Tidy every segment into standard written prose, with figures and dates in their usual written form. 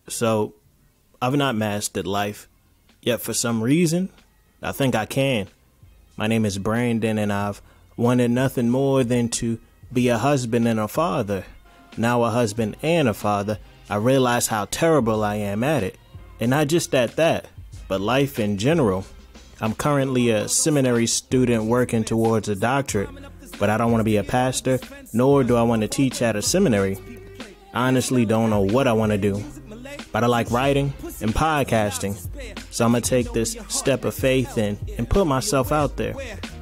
So, I've not mastered life, yet for some reason, I think I can. My name is Brandon, and I've wanted nothing more than to be a husband and a father. Now a husband and a father, I realize how terrible I am at it. And not just at that, but life in general. I'm currently a seminary student working towards a doctorate, but I don't want to be a pastor, nor do I want to teach at a seminary. I honestly don't know what I want to do, but I like writing and podcasting. So I'm going to take this step of faith and put myself out there.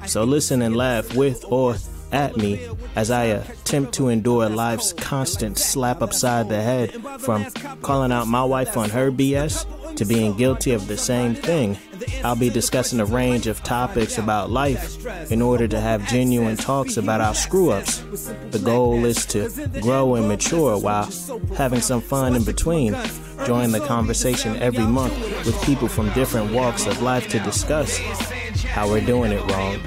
So listen and laugh with or at me as I attempt to endure life's constant slap upside the head, from calling out my wife on her BS to being guilty of the same thing. I'll be discussing a range of topics about life in order to have genuine talks about our screw-ups. The goal is to grow and mature while having some fun in between. Join the conversation every month with people from different walks of life to discuss how we're doing it wrong.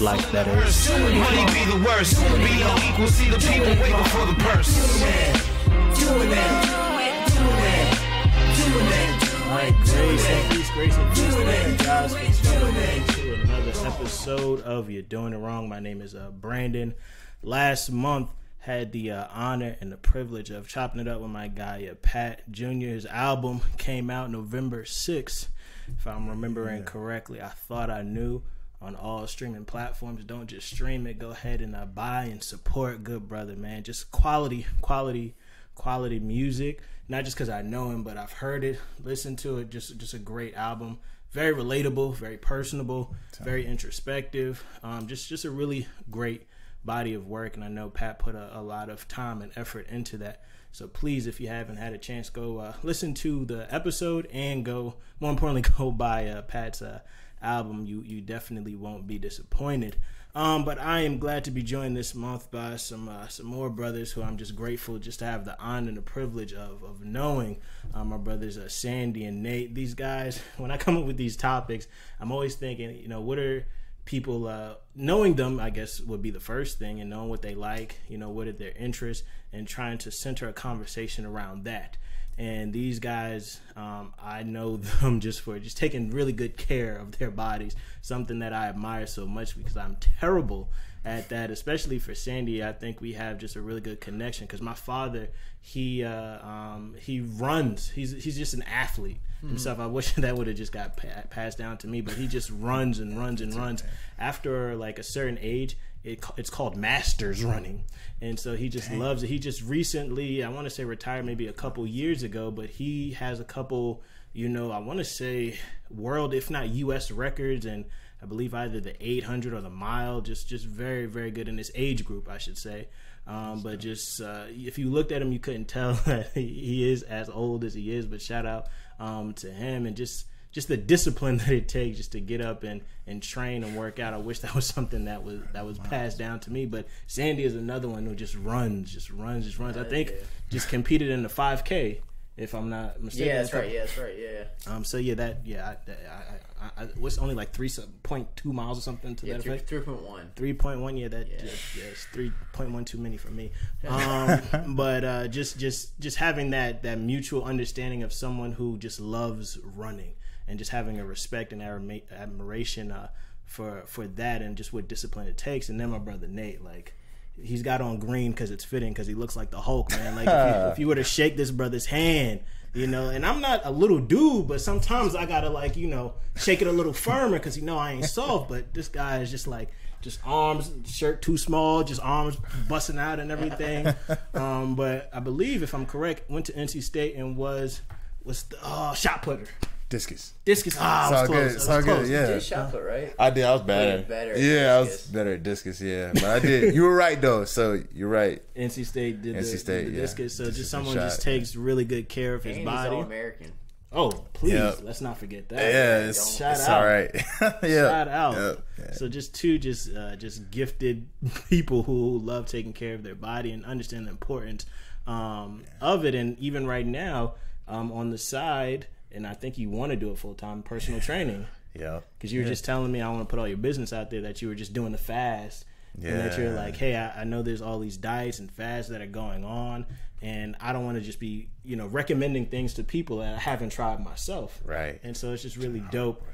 Life better. Money be the worst. Be your equal. See the people wait before the purse. Doing it. All right, grace and peace, guys, for tuning in to another episode of You're Doing It Wrong. My name is Brandon. Last month, had the honor and the privilege of chopping it up with my guy Pat Jr. His album came out November 6th, if I'm remembering correctly. I thought I knew. On all streaming platforms. Don't just stream it. Go ahead and buy and support good brother, man. Just quality music. Not just because I know him, but I've heard it, listened to it. Just a great album. Very relatable, very personable, very introspective. Just a really great body of work. And I know Pat put a lot of time and effort into that. So please, if you haven't had a chance, go listen to the episode and go, more importantly, go buy Pat's album. You definitely won't be disappointed. But I am glad to be joined this month by some more brothers who I'm just grateful just to have the honor and the privilege of knowing. My brothers Sandy and Nate. These guys, when I come up with these topics, I'm always thinking, what are people, knowing them, I guess, would be the first thing, and knowing what they like, what are their interests, and trying to center a conversation around that. And these guys, I know them just for just taking really good care of their bodies, something that I admire so much because I'm terrible at that, especially for Sandy. I think we have just a really good connection because my father, he runs. He's just an athlete himself. I wish that would have just got passed down to me, but he just runs and runs and runs. After like a certain age, it's called masters running. And so he just loves it. He just recently, I want to say retired maybe a couple years ago, but he has a couple, I want to say world, if not U.S. records, and I believe either the 800 or the mile, just very, very good in this age group, I should say. But just if you looked at him, you couldn't tell that he is as old as he is, but shout out to him and just the discipline that it takes just to get up and train and work out. I wish that was something that was passed down to me. But Sandy is another one who just runs. I think just competed in the 5K, if I'm not mistaken. Yeah, that's right. Yeah. I what's only like 3.2 miles or something to that effect. 3.1. 3.1. Yeah, it's 3.1 too many for me. But just having that mutual understanding of someone who just loves running. And just having a respect and admiration for that, and just what discipline it takes. And then my brother Nate, like, he's got on green because it's fitting, because he looks like the Hulk, man. Like, if you were to shake this brother's hand, and I'm not a little dude, but sometimes I gotta shake it a little firmer because I ain't soft. But this guy is just arms, shirt too small, just arms busting out and everything. But I believe, if I'm correct, went to NC State and was the shot putter. Discus. I was close. It's all good. Yeah. You did shot put, right? I did. I was better. I was better at discus. Yeah, but I did. You were right though. So you're right. NC State did the discus. So just someone just shot. takes really good care of his And body. he's All-American. Oh, please, let's not forget that. Yeah, it's all right. Shout out. Yeah. So just two just gifted people who love taking care of their body and understand the importance of it. And even right now, on the side. And I think you want to do it full time, personal training. Yeah. Because you were just telling me, I want to put all your business out there, that you were just doing the fast. and that you're like, hey, I know there's all these diets and fads that are going on, and I don't want to just be, recommending things to people that I haven't tried myself. Right. And so it's just really dope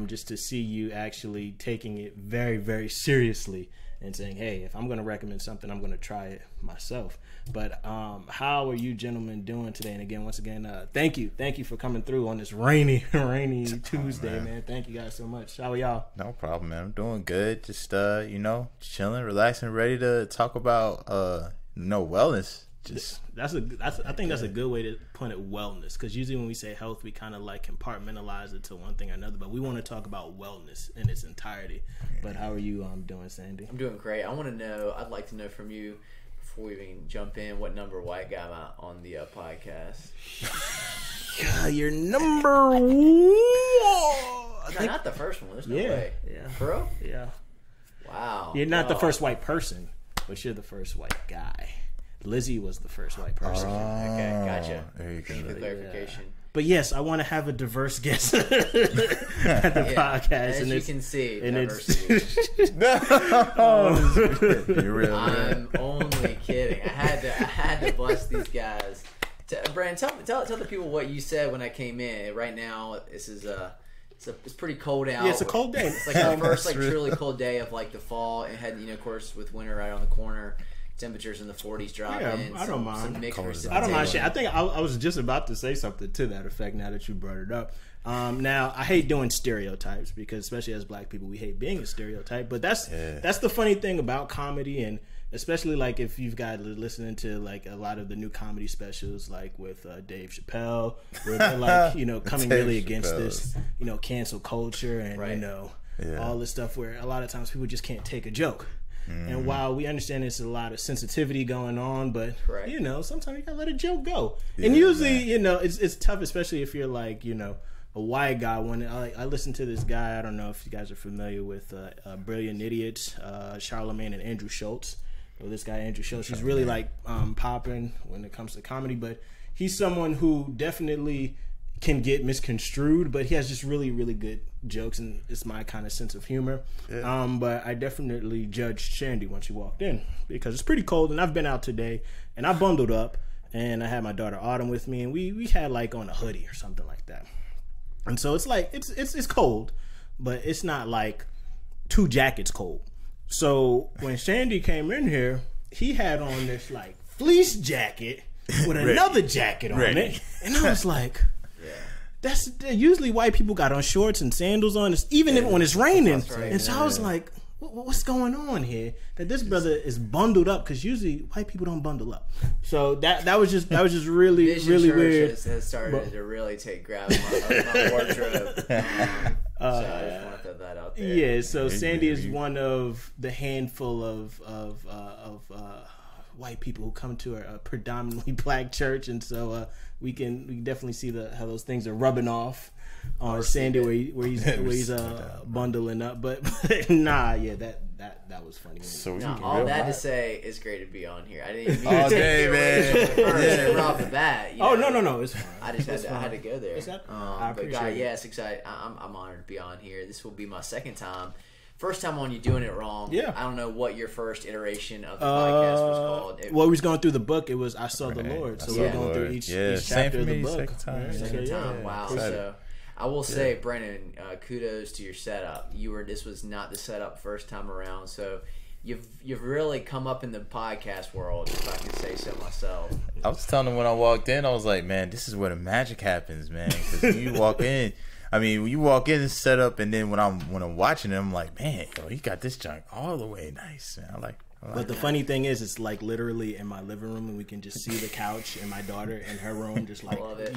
just to see you actually taking it very, very seriously and saying, hey, if I'm going to recommend something, I'm going to try it myself. But how are you gentlemen doing today? And again, once again, thank you for coming through on this rainy Tuesday, man. Thank you guys so much. How are y'all? No problem, man. I'm doing good. Just chilling, relaxing, ready to talk about wellness. I think that's a good way to put it, wellness, because usually when we say health, we kind of like compartmentalize it to one thing or another, but we want to talk about wellness in its entirety. But how are you doing, Sandy? I'm doing great. I'd like to know from you, before we even jump in, what number white guy am I on the podcast? Yeah, you're number one. Not the first one. There's no way. Yeah. Bro? Yeah. Wow. You're not the first white person, but you're the first white guy. Lizzie was the first white person. Okay, gotcha. There you go. Thank you for the clarification. But yes, I want to have a diverse guest at the podcast. As you can see, diversity. You're real. I'm only kidding. I had to bless these guys. Brandon, tell the people what you said when I came in. Right now, it's pretty cold out. Yeah, it's a cold day. It's like the first truly cold day of the fall, and had of course with winter right on the corner. Temperatures in the 40s dropping. Yeah, I don't mind. Some mixed I don't mind shit. I think I was just about to say something to that effect now that you brought it up. Now, I hate doing stereotypes because, especially as black people, we hate being a stereotype. But that's the funny thing about comedy, and especially if you've got listening to a lot of the new comedy specials, with Dave Chappelle, where they're coming really against this, cancel culture and all this stuff where a lot of times people just can't take a joke. And while we understand there's a lot of sensitivity going on, but sometimes you gotta let a joke go. And usually, it's tough, especially if you're a white guy. When I listen to this guy, I don't know if you guys are familiar with Brilliant Idiots, Charlemagne and Andrew Schultz. Well, this guy Andrew Schultz, he's really popping when it comes to comedy, but he's someone who definitely can get misconstrued, but he has just really, really good jokes, and it's my kind of sense of humor. But I definitely judged Shandy when she walked in because it's pretty cold, and I've been out today, and I bundled up, and I had my daughter Autumn with me, and we had on a hoodie or something like that. And so it's it's cold, but it's not two jackets cold. So when Shandy came in here, he had on this fleece jacket with another jacket on it, and I was like, that's usually white people got on shorts and sandals on, even when it's raining. Right. And so I was like, what's going on here? That this brother is bundled up, because usually white people don't bundle up. So that was just really Vision really Church weird. Has started to really take grab of my wardrobe. So I just want to throw that out there. Yeah. So Sandy is one of the handful of white people who come to a predominantly black church, and so we can definitely see how those things are rubbing off on Sandy where he's bundling up. But nah, yeah, that was funny. So all that to say, it's great to be on here. I didn't even all take day, man. right off the bat. No, it's fine. I just had to go there. I appreciate but it. it's exciting. I'm honored to be on here. This will be my second time. First time on, you doing it wrong. Yeah. I don't know what your first iteration of the podcast was called. We was going through the book. It was I Saw the Lord. So we're going through each chapter of the book. Second time. Wow. So I will say, Brennan, kudos to your setup. This was not the setup first time around. So you've really come up in the podcast world, if I can say so myself. I was telling them when I walked in, I was like, man, this is where the magic happens, man. Because when you walk in. I mean, when you walk in and set up, and then when I'm watching it, I'm like, man, he got this junk all the way nice. Man. I like but the funny thing is, it's literally in my living room, and we can just see the couch, and my daughter in her room just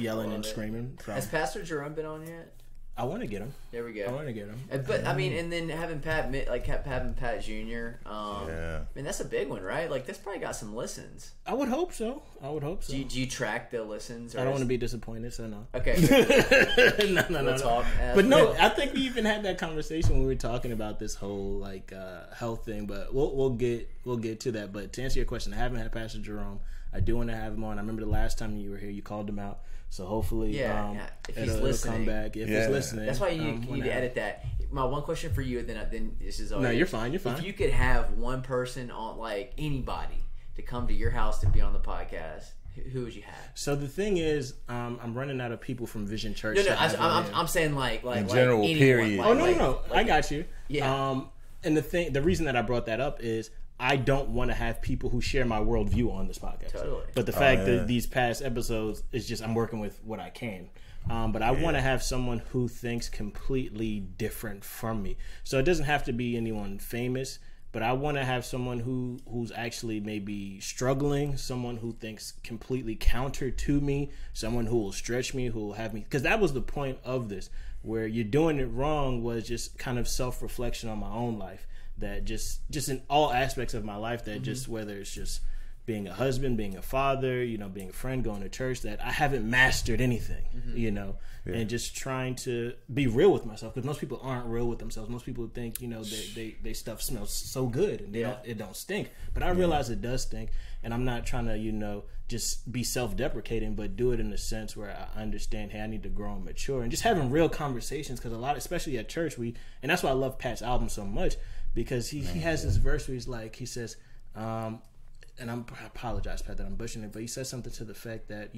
yelling and screaming. Has Pastor Jerome been on yet? I want to get him. There we go. I want to get him. But I mean, and then having Pat Jr. Man, that's a big one, right? That's probably got some listens. I would hope so. Do you track the listens? I don't want to be disappointed, so no. Okay. No. Talk, but no, I think we even had that conversation when we were talking about this whole health thing. But we'll get to that. But to answer your question, I haven't had Pastor Jerome. I do want to have him on. I remember the last time you were here, you called him out. So hopefully, if he's it'll listening, come back. If he's listening, that's why you need to edit that. my one question for you, and then this is all. No, you're fine. You're fine. If you could have one person on, like anybody, to come to your house to be on the podcast, who would you have? So the thing is, I'm running out of people from Vision Church. No, I'm saying like in general, anyone, period. No. I got you. Yeah. And the reason that I brought that up is I don't want to have people who share my worldview on this podcast. Totally. But the fact that these past episodes is just I'm working with what I can. But I want to have someone who thinks completely different from me. So it doesn't have to be anyone famous, but I want to have someone who's actually maybe struggling, someone who thinks completely counter to me, someone who will stretch me, who will have me. Because that was the point of this, where you're doing it wrong was just kind of self-reflection on my own life. That just in all aspects of my life, that just whether it's just being a husband, being a father, being a friend, going to church, that I haven't mastered anything, and just trying to be real with myself, because most people aren't real with themselves. Most people think, they stuff smells so good and it don't stink. But I realize it does stink, and I'm not trying to, just be self-deprecating, but do it in a sense where I understand, hey, I need to grow and mature, and just having real conversations, because a lot, especially at church, and that's why I love Pat's album so much, because he has this verse where he says, and I apologize, Pat, that I'm butchering it, but he says something to the fact that,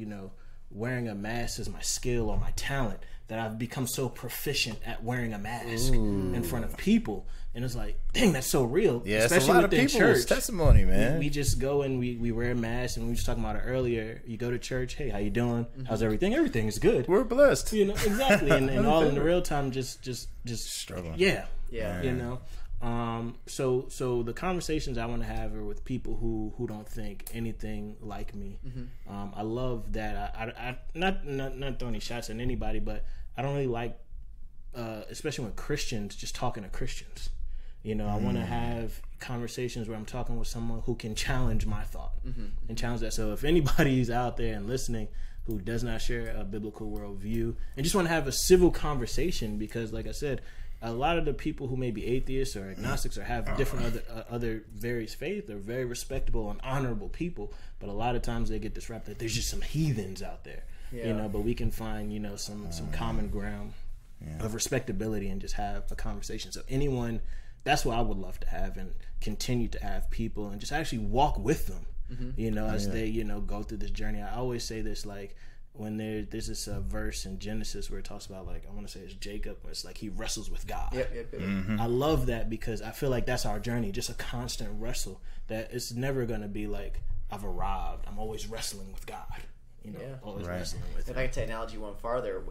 wearing a mask is my skill or my talent, that I've become so proficient at wearing a mask in front of people. And it's like, dang, that's so real. Yeah, especially it's a lot of within people's church. testimony, man. We just go and we wear a mask, and we were just talking about it earlier. You go to church, hey, how you doing? How's everything? Everything is good. We're blessed. Exactly. And all in the real time, just struggling. Yeah. Yeah. So the conversations I want to have are with people who don't think anything like me. I love that. I not throwing any shots at anybody, but I don't really like, especially when Christians, just talking to Christians. I want to have conversations where I'm talking with someone who can challenge my thought and challenge that. So if anybody's out there and listening who does not share a biblical worldview and just want to have a civil conversation, because like I said, a lot of the people who may be atheists or agnostics or have different other various faiths are very respectable and honorable people, but a lot of times they get disrupted. There's just some heathens out there, but we can find some common ground of respectability and just have a conversation. So anyone, that's what I would love to have, and continue to have people and just actually walk with them, as they go through this journey. I always say this, like, when there's this verse in Genesis where it talks about, like, I want to say it's Jacob, where it's like he wrestles with God. Yep. I love that, because I feel like that's our journey, just a constant wrestle, that it's never going to be like I've arrived. I'm always wrestling with God, always wrestling with him. If I can take an analogy one farther,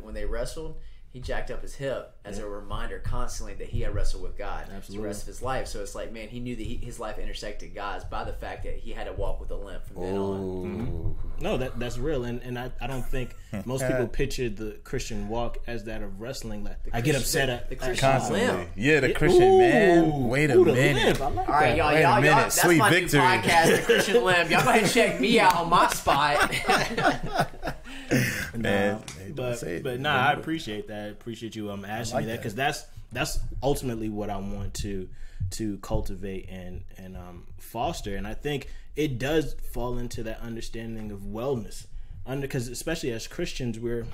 when they wrestled, he jacked up his hip as a reminder constantly that he had wrestled with God the rest of his life. So it's like, man, he knew that his life intersected God's by the fact that he had to walk with a limp from then on. No, that's real, and I don't think most people picture the Christian walk as that of wrestling. Like, I get upset at the Christian limp. Yeah, the Christian man. Wait a minute. I like all right, that. y'all, that's Sweet my victory. new podcast, The Christian Limp. Y'all go ahead and check me out on my spot. Man, but I appreciate that. I appreciate you asking me that, because that's ultimately what I want to cultivate and foster. And I think it does fall into that understanding of wellness, because especially as Christians, we're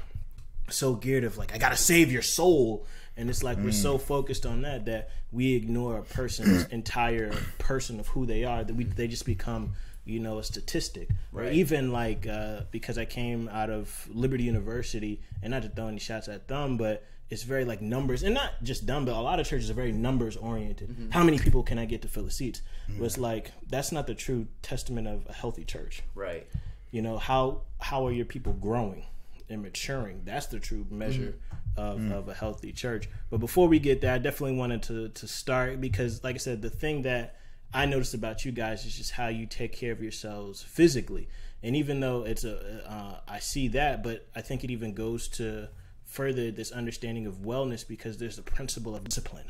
so geared of, like, I gotta save your soul, and it's like we're so focused on that we ignore a person's entire person of who they are, that they just become a statistic. Right. Or even like because I came out of Liberty University, and not to throw any shots at them, but it's very like numbers, and not just them, but a lot of churches are very numbers oriented. How many people can I get to fill the seats? But it's like, that's not the true testament of a healthy church. Right. How are your people growing and maturing? That's the true measure of a healthy church. But before we get there, I definitely wanted to start, because like I said, the thing that I noticed about you guys is just how you take care of yourselves physically. And even though it's I see that, but I think it even goes to further this understanding of wellness, because there's the principle of discipline.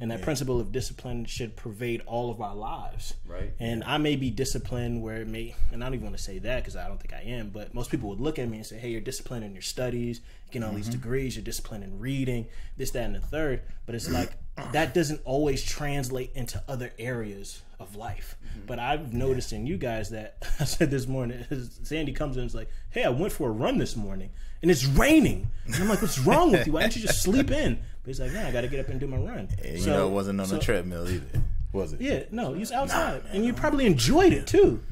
And that principle of discipline should pervade all of our lives. Right. And I may be disciplined where it may, and I don't even want to say that because I don't think I am, but most people would look at me and say, hey, you're disciplined in your studies, you get all these degrees, you're disciplined in reading, this, that, and the third. But it's like, that doesn't always translate into other areas of life. But I've noticed in you guys that I said this morning, Sandy comes in and is like, hey, I went for a run this morning and it's raining. And I'm like, what's wrong with you? Why don't you just sleep in? But he's like, no, I got to get up and do my run. And you know, it wasn't on a treadmill either, was it? Yeah, no, he's outside. And you probably enjoyed it too.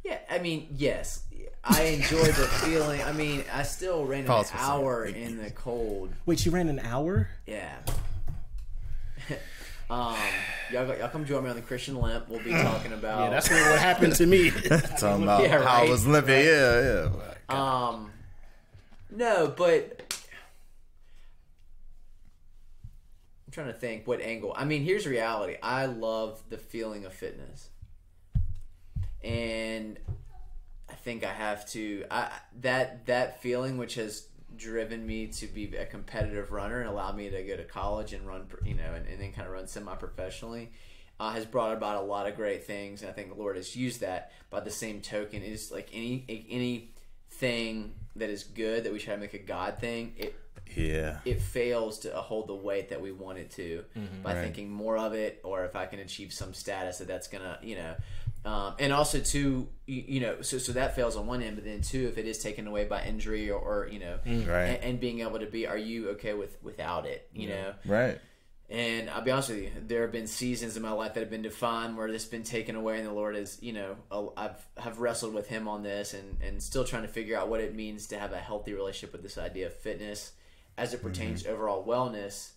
Yeah, I mean, yes. I enjoyed the feeling. I mean, I still ran an hour in the cold. Wait, you ran an hour? Yeah. Y'all come join me on the Christian Limp. We'll be talking about. Yeah, that's what happened to me. Talking about how I was limping. Yeah. No, but I'm trying to think what angle. I mean, here's reality. I love the feeling of fitness, and I think I have to. That feeling, which has driven me to be a competitive runner and allowed me to go to college and run, and then kind of run semi-professionally, has brought about a lot of great things, and I think the Lord has used that. By the same token, is like anything that is good that we try to make a God thing, it fails to hold the weight that we want it to by thinking more of it, or if I can achieve some status that's gonna, and also too, so that fails on one end, but then two, if it is taken away by injury or and being able to be, are you okay without it, you know? Right. And I'll be honest with you, there have been seasons in my life that have been defined where this has been taken away, and the Lord is, I've wrestled with Him on this and still trying to figure out what it means to have a healthy relationship with this idea of fitness as it pertains to overall wellness,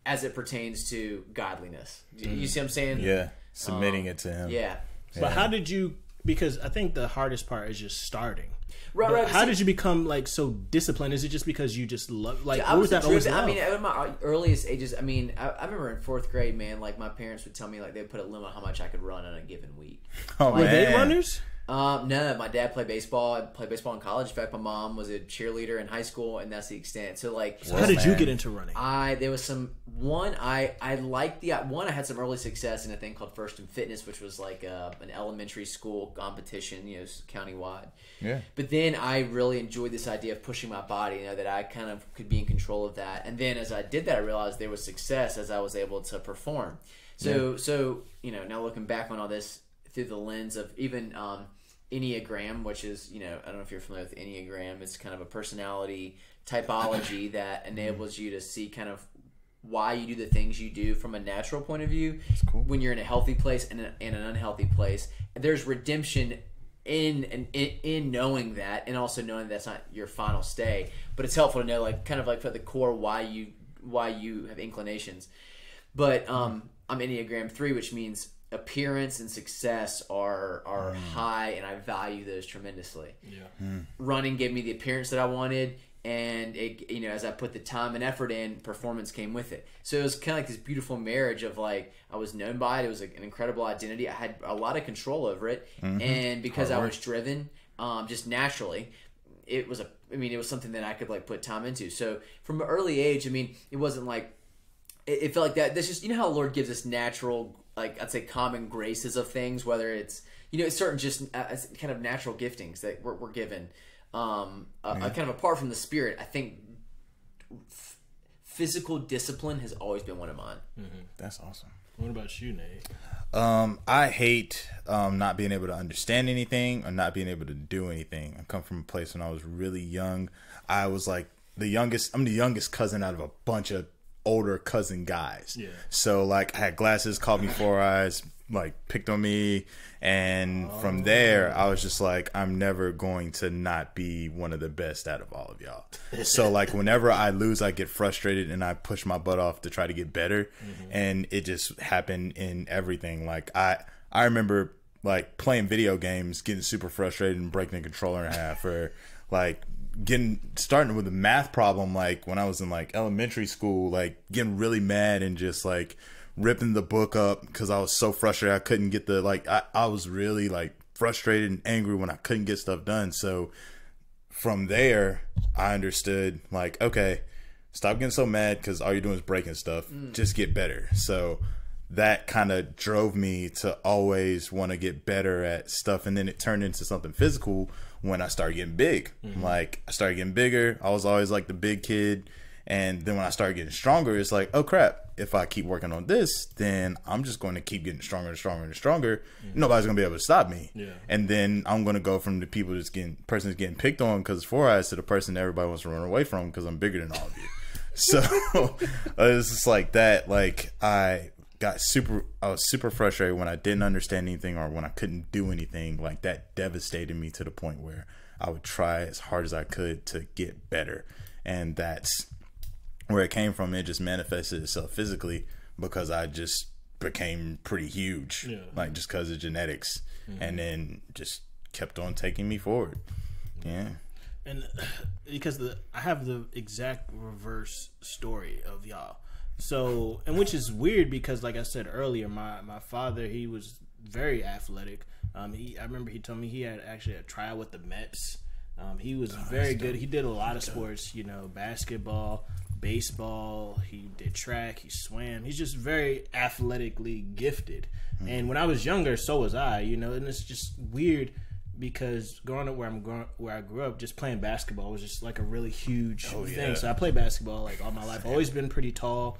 as it pertains to godliness. You see what I'm saying? Yeah, submitting it to Him. Yeah. But how did you, because I think the hardest part is just starting. Right. How did you become so disciplined? Is it just because you just love, I was that always? I mean, at my earliest ages, I mean, I remember in 4th grade, man, like my parents would tell me they would put a limit on how much I could run on a given week. Were they runners? No, my dad played baseball. I played baseball in college. In fact, my mom was a cheerleader in high school, and that's the extent. So how did you get into running? There was I liked I had some early success in a thing called First in Fitness, which was like an elementary school competition, countywide. Yeah. But then I really enjoyed this idea of pushing my body, that I kind of could be in control of that. And then as I did that, I realized there was success as I was able to perform. So now looking back on all this through the lens of even Enneagram, which is, I don't know if you're familiar with Enneagram. It's kind of a personality typology that enables you to see kind of why you do the things you do from a natural point of view. That's cool. When you're in a healthy place and an unhealthy place. There's redemption in knowing that, and also knowing that's not your final stay. But it's helpful to know, kind of for the core why you have inclinations. But I'm Enneagram 3, which means appearance and success are high, and I value those tremendously. Running gave me the appearance that I wanted, and it, as I put the time and effort in, performance came with it. So it was kind of like this beautiful marriage of I was known by it. It was an incredible identity. I had a lot of control over it, and because I was driven, just naturally, it was something that I could put time into. So from an early age, it wasn't it felt like that. That's just, how the Lord gives us natural, I'd say common graces of things, whether it's, it's certain just kind of natural giftings that we're given. Kind of apart from the Spirit, I think physical discipline has always been one of mine. That's awesome. What about you, Nate? I hate not being able to understand anything or not being able to do anything. I come from a place when I was really young. I was the youngest. I'm the youngest cousin out of a bunch of older cousin guys. Yeah. So I had glasses, called me 4 eyes, picked on me, and from there I was just I'm never going to not be one of the best out of all of y'all. So whenever I lose, I get frustrated and I push my butt off to try to get better, and it just happened in everything. I remember playing video games, getting super frustrated and breaking the controller in half, or starting with a math problem when I was in elementary school, getting really mad and just ripping the book up because I was so frustrated I couldn't get I was really frustrated and angry when I couldn't get stuff done. So from there I understood okay, stop getting so mad because all you're doing is breaking stuff. Just get better. So that kind of drove me to always want to get better at stuff, and then it turned into something physical when I started getting big. I started getting bigger. I was always the big kid, and then when I started getting stronger, it's oh crap, if I keep working on this, then I'm just going to keep getting stronger and stronger and stronger. Nobody's going to be able to stop me. Yeah. And then I'm going to go from the people that's getting picked on because 4 eyes to the person that everybody wants to run away from because I'm bigger than all of you. So it's just like that. Like I was super frustrated when I didn't understand anything or when I couldn't do anything. Like that devastated me to the point where I would try as hard as I could to get better. And that's where it came from. It just manifested itself physically because I just became pretty huge, like just because of genetics, and then just kept on taking me forward. Yeah. And because I have the exact reverse story of y'all. So, and which is weird because, like I said earlier, my father, he was very athletic. I remember he told me he had actually a tryout with the Mets. He was very good. He did a lot of sports, basketball, baseball. He did track. He swam. He's just very athletically gifted. And when I was younger, so was I. And it's just weird because growing up where I grew up, just playing basketball was just like a really huge thing. So I played basketball like all my life. Always been pretty tall.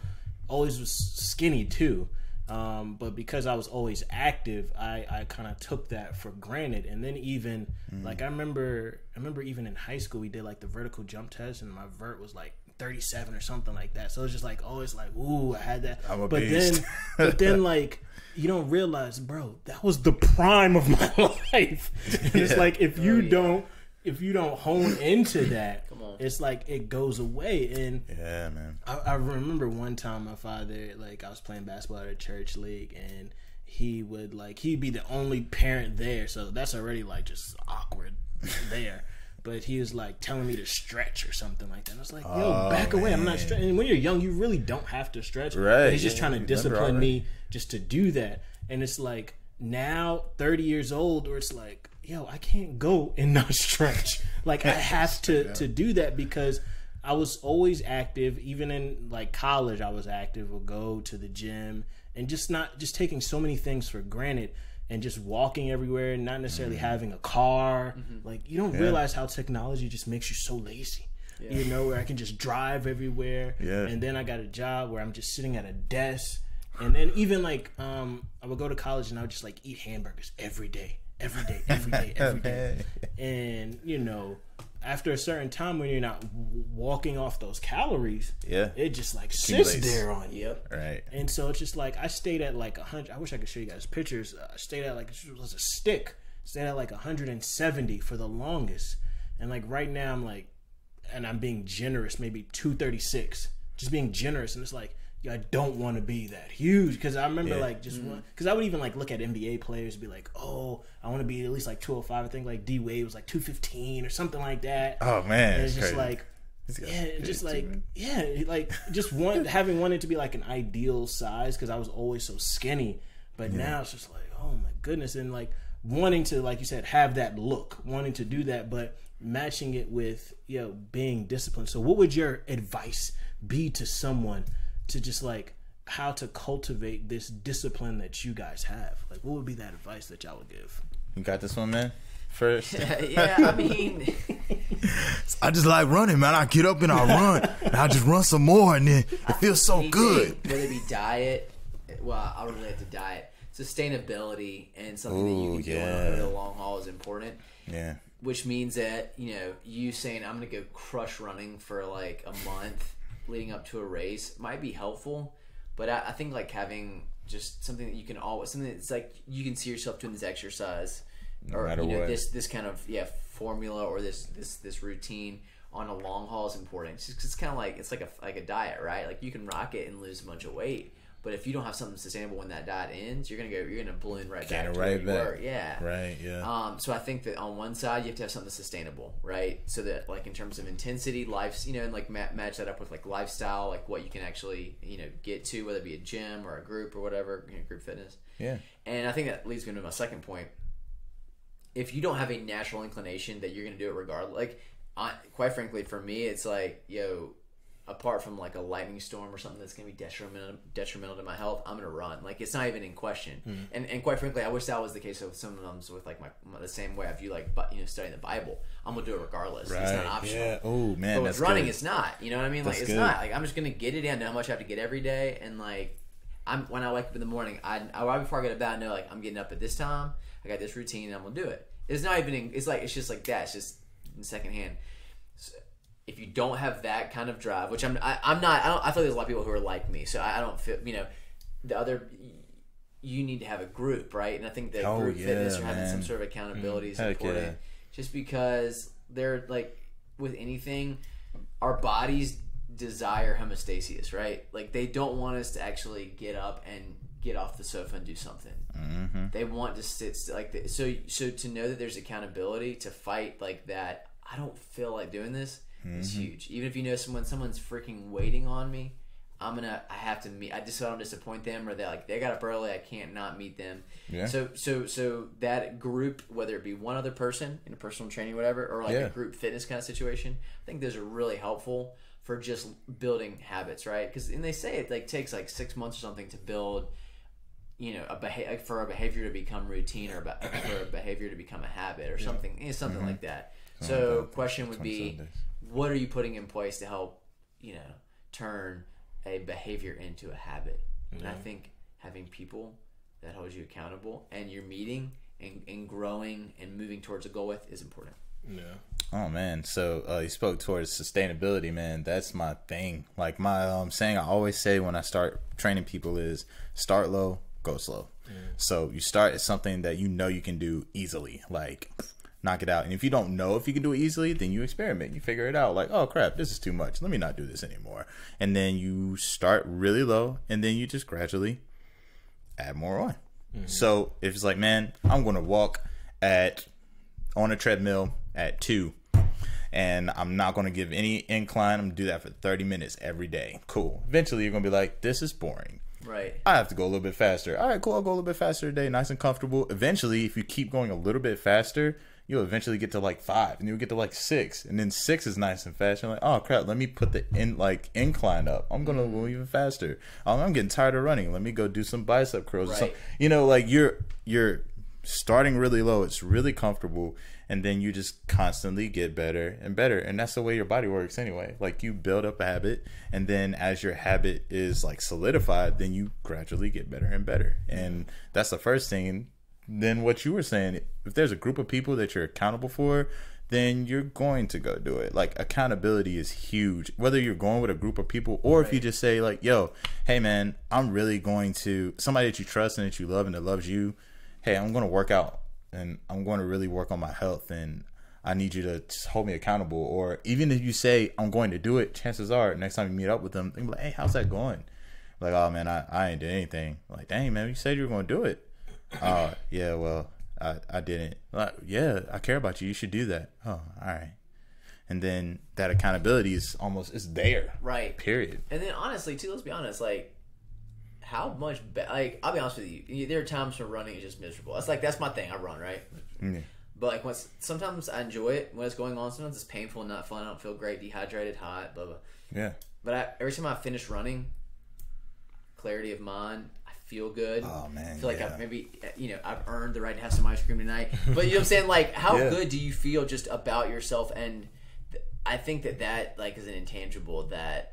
Always was skinny too. But because I was always active, I kind of took that for granted. And then even like I remember even in high school we did like the vertical jump test, and my vert was like 37 or something like that. So it was just like always like, ooh, I had that. But then like you don't realize, bro, that was the prime of my life. And it's like if you don't hone into that, it's like it goes away. And yeah, man. I remember one time my father, like I was playing basketball at a church league, and he'd be the only parent there, so that's already like just awkward there. But he was like telling me to stretch or something like that. And I was like, yo, back away. I'm not stretching. And when you're young, you really don't have to stretch. Right. But he's just trying to discipline me just to do that. And it's like now 30 years old, where it's like, yo, I can't go and not stretch. Like I have to do that because I was always active. Even in like college, I was active. We'll go to the gym and just taking so many things for granted. And just walking everywhere and not necessarily having a car. Like, you don't realize how technology just makes you so lazy. Where I can just drive everywhere. Yeah. And then I got a job where I'm just sitting at a desk. And then even like, I would go to college and I would just like eat hamburgers every day. And, after a certain time when you're not walking off those calories, it just like sits there on you. Right. And so it's just like I stayed at like 100. I wish I could show you guys pictures. I stayed at like it was a stick. Stayed at like 170 for the longest. And like right now I'm like, and I'm being generous, maybe 236. Just being generous, and it's like, I don't want to be that huge because I remember like just because I would even like look at NBA players and be like, oh, I want to be at least like 205. I think like D Wade was like 215 or something like that. Oh man, and it's just crazy. Having wanted to be like an ideal size because I was always so skinny, but now it's just like, oh my goodness, and like wanting to, like you said, have that look, wanting to do that, but matching it with being disciplined. So what would your advice be to someone to just like how to cultivate this discipline that you guys have? Like, what would be that advice that y'all would give? You got this one, man? First. I mean, I just like running, man. I get up and I run, and I just run some more, and then it feels so good. Whether it be diet, well, I'll relate it to diet. Sustainability and something that you can do over the long haul is important. Yeah. Which means that, you saying I'm going to go crush running for like a month leading up to a race might be helpful, but I think like having just something that you can always, something that's like you can see yourself doing this exercise or this kind of formula or this routine on a long haul is important. It's kind of like it's like a diet, right? Like you can rock it and lose a bunch of weight, but if you don't have something sustainable when that diet ends, you're gonna balloon right back to where you were. Yeah. Right. Yeah. So I think that on one side you have to have something sustainable, right? So that like in terms of intensity, life, and like match that up with like lifestyle, like what you can actually get to, whether it be a gym or a group or whatever, group fitness. Yeah. And I think that leads me to my second point. If you don't have a natural inclination that you're gonna do it regardless, like quite frankly for me, it's like apart from like a lightning storm or something that's going to be detrimental to my health, I'm going to run. Like, it's not even in question. And quite frankly, I wish that was the case with sometimes with like the same way I view like studying the Bible. I'm going to do it regardless. Right. It's not optional. Yeah. Oh man, but with that's running, good. it's not. You know what I mean? Like, it's not. Like, I'm just going to get it in. Know how much I have to get every day, and like, when I wake up in the morning, right before I go to bed, I know like I'm getting up at this time. I got this routine, and I'm gonna do it. It's not even. It's just like that. It's just in secondhand. So if you don't have that kind of drive, which I'm not. I feel there's a lot of people who are like me. So I don't feel. The other. You need to have a group, right? And I think that group fitness or having some sort of accountability is important. Yeah. Just because they're like with anything, our bodies desire homeostasis, right? Like, they don't want us to actually get up and get off the sofa and do something. They want to sit like so to know that there's accountability to fight like that. I don't feel like doing this is huge. Even if you know someone's freaking waiting on me, I have to meet. I just so I don't disappoint them, or they got up early, I can't not meet them. Yeah. So that group, whether it be one other person in a personal training or whatever, or like a group fitness kind of situation, I think those are really helpful for just building habits, right? Because they say it like takes like 6 months or something to build, for a behavior to become routine, or for a behavior to become a habit or something, something like that. So, question would be, what are you putting in place to help, turn a behavior into a habit? And I think having people that hold you accountable and you're meeting and growing and moving towards a goal with is important. Yeah. Oh man, so you spoke towards sustainability, man. That's my thing. Like, my saying I always say when I start training people is start low, go slow. So you start at something that you can do easily, like knock it out. And if you don't know if you can do it easily, then you experiment. You figure it out. Like, oh crap, this is too much. Let me not do this anymore. And then you start really low, and then you just gradually add more on. So if it's like, man, I'm going to walk on a treadmill at 2, and I'm not going to give any incline. I'm going to do that for 30 minutes every day. Cool. Eventually, you're going to be like, this is boring. Right. I have to go a little bit faster. All right, cool. I'll go a little bit faster today. Nice and comfortable. Eventually, if you keep going a little bit faster, you'll eventually get to like 5, and you'll get to like 6, and then 6 is nice and fast. You're like, oh crap, let me put the incline up. I'm going to go even faster. I'm getting tired of running. Let me go do some bicep curls or something. Like you're starting really low. It's really comfortable. And then you just constantly get better and better. And that's the way your body works anyway. Like, you build up a habit, and then as your habit is like solidified, then you gradually get better and better. And that's the first thing. And then what you were saying, if there's a group of people that you're accountable for, then you're going to go do it. Like, accountability is huge. Whether you're going with a group of people, or if you just say like, yo, hey man, I'm really going to, somebody that you trust and that you love and that loves you, hey, I'm going to work out. And I'm going to really work on my health, and I need you to hold me accountable. Or even if you say I'm going to do it, chances are next time you meet up with them, they'll be like, hey, how's that going? Like, oh man, I ain't did anything. Like, dang man, you said you were going to do it. Yeah, well, I didn't. Like, yeah, I care about you. You should do that. Oh, all right. And then that accountability is it's there. Right. Period. And then honestly, too, let's be honest, like, how much I'll be honest with you, there are times where running is just miserable. That's my thing. I run, right? Yeah. But like, sometimes I enjoy it when it's going on. Sometimes it's painful and not fun. I don't feel great, dehydrated, hot, blah blah. Yeah. But every time I finish running, clarity of mind, I feel good. Oh man, I feel like I've earned the right to have some ice cream tonight. But you know what I'm saying? Like, how good do you feel just about yourself? And I think that like is an intangible that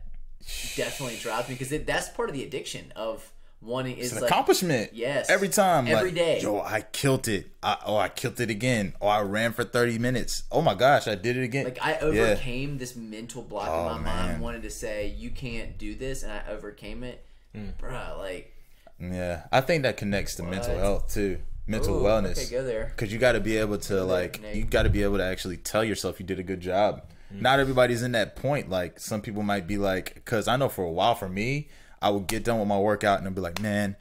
definitely drives me, because that's part of the addiction of wanting. It's an accomplishment. Yes, every time, every day. Yo, I killed it. I killed it again. Oh, I ran for 30 minutes. Oh my gosh, I did it again. Like, I overcame this mental block in my mind. Wanted to say you can't do this, and I overcame it, bruh. Like, yeah, I think that connects to mental health too. Mental wellness. Okay, go there. Because you got to be able to you got to be able to actually tell yourself you did a good job. Not everybody's in that point. Like, some people might be like, because I know for a while for me, I would get done with my workout and I'd be like, man,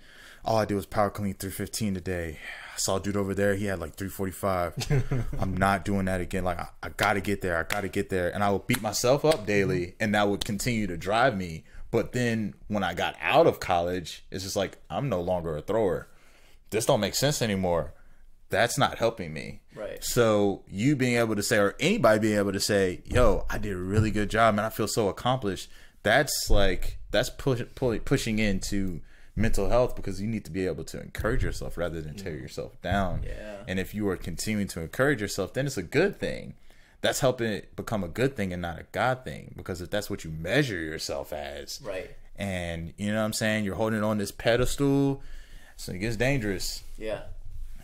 all I did was power clean 315 today. I saw a dude over there, he had like 345. I'm not doing that again. Like, I got to get there. I got to get there. And I would beat myself up daily, and that would continue to drive me. But then when I got out of college, it's just like, I'm no longer a thrower. This don't make sense anymore. That's not helping me. Right. So you being able to say, or anybody being able to say, yo, I did a really good job, man, I feel so accomplished, that's pushing into mental health, because you need to be able to encourage yourself rather than tear yourself down. Yeah. And if you are continuing to encourage yourself, then it's a good thing. That's helping it become a good thing and not a God thing, because if that's what you measure yourself as, right, and you know what I'm saying, you're holding on this pedestal, so it gets dangerous. Yeah,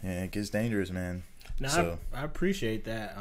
it gets dangerous, man. Now, so I appreciate that,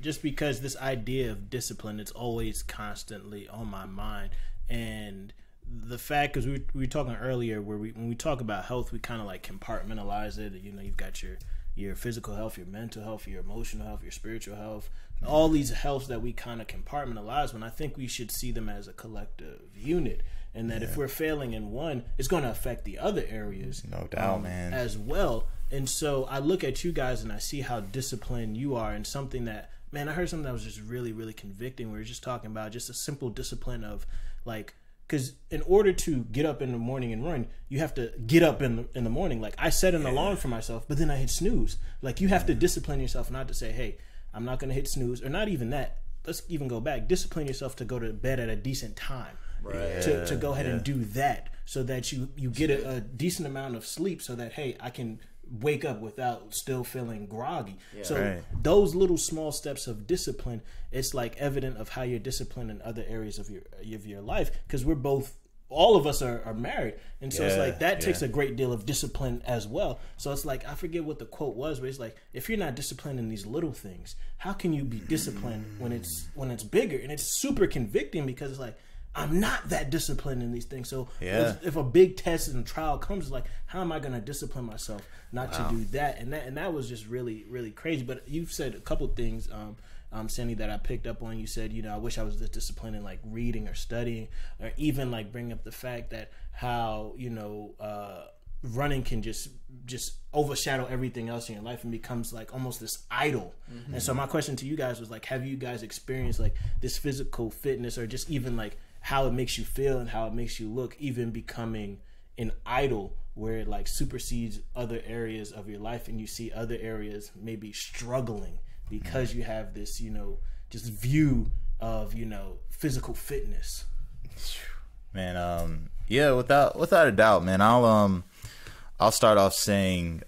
just because this idea of discipline, it's always constantly on my mind. And the fact, because we were talking earlier, where when we talk about health, we kind of like compartmentalize it. You know, you've got your physical health, your mental health, your emotional health, your spiritual health, all these healths that we kind of compartmentalize, when I think we should see them as a collective unit. And that if we're failing in one, it's going to affect the other areas. No doubt, man. As well. And so I look at you guys and I see how disciplined you are, and something that, man, I heard something that was just really, really convicting. We were just talking about just a simple discipline of, like, because in order to get up in the morning and run, you have to get up in the morning. Like, I set an alarm for myself, but then I hit snooze. Like, you have to discipline yourself not to say, hey, I'm not going to hit snooze, or not even that. Let's even go back. Discipline yourself to go to bed at a decent time. Right. To go ahead and do that, so that you get a decent amount of sleep, so that, hey, I can wake up without still feeling groggy. So those little small steps of discipline, it's like evident of how you're disciplined in other areas of your life, because all of us are married, and so it's like that takes a great deal of discipline as well. So it's like, I forget what the quote was, but it's like, if you're not disciplined in these little things, how can you be disciplined when it's bigger? And it's super convicting, because it's like, I'm not that disciplined in these things. So if a big test and trial comes, it's like, how am I going to discipline myself not to do that? And that was just really, really crazy. But you've said a couple things, Sandy, that I picked up on. You said, I wish I was this disciplined in like reading or studying, or even like bring up the fact that how, running can just overshadow everything else in your life and becomes like almost this idol. Mm-hmm. And so my question to you guys was like, have you guys experienced like this physical fitness, or just even like how it makes you feel and how it makes you look, even becoming an idol where it like supersedes other areas of your life, and you see other areas maybe struggling because you have this, just view of, physical fitness? Man, without a doubt, man. I'll start off saying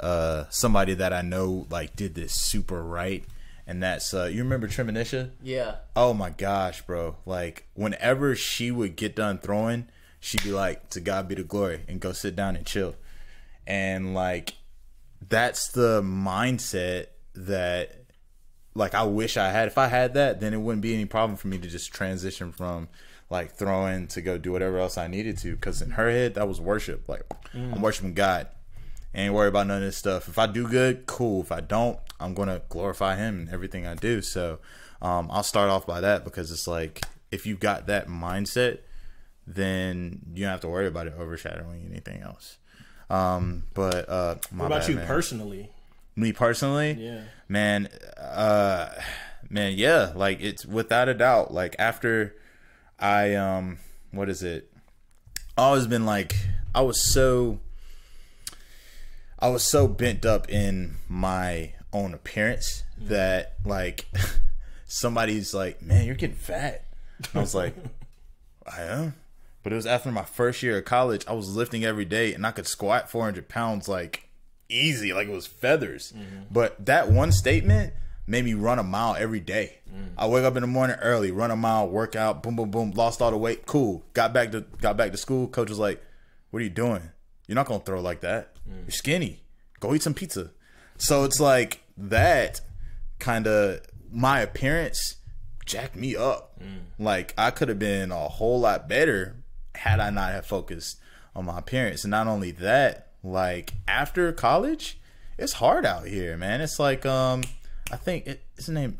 somebody that I know like did this super right. And that's, you remember Tremonisha? Yeah. Oh my gosh, bro. Like, whenever she would get done throwing, she'd be like, to God be the glory, and go sit down and chill. And, like, that's the mindset that, like, I wish I had. If I had that, then it wouldn't be any problem for me to just transition from, like, throwing to go do whatever else I needed to. Because in her head, that was worship. Like, I'm worshiping God. Ain't worry about none of this stuff. If I do good, cool. If I don't, I'm going to glorify him in everything I do. So I'll start off by that, because it's like, if you got that mindset, then you don't have to worry about it overshadowing anything else. What about you personally? Me personally? Yeah. Man, yeah. Like, it's without a doubt. Like, after I, what is it? Always been like, I was so bent up in my own appearance that, like, somebody's like, man, you're getting fat. And I was like, I am? But it was after my first year of college. I was lifting every day, and I could squat 400 pounds, like, easy. Like, it was feathers. But that one statement made me run a mile every day. I wake up in the morning early, run a mile, work out, boom, boom, boom, lost all the weight. Cool. Got back to school. Coach was like, what are you doing? You're not going to throw like that. You're skinny. Go eat some pizza. So it's like that kind of, my appearance jacked me up. Like, I could have been a whole lot better had I not have focused on my appearance. And not only that, like, after college, it's hard out here, man. It's like, I think it's the name,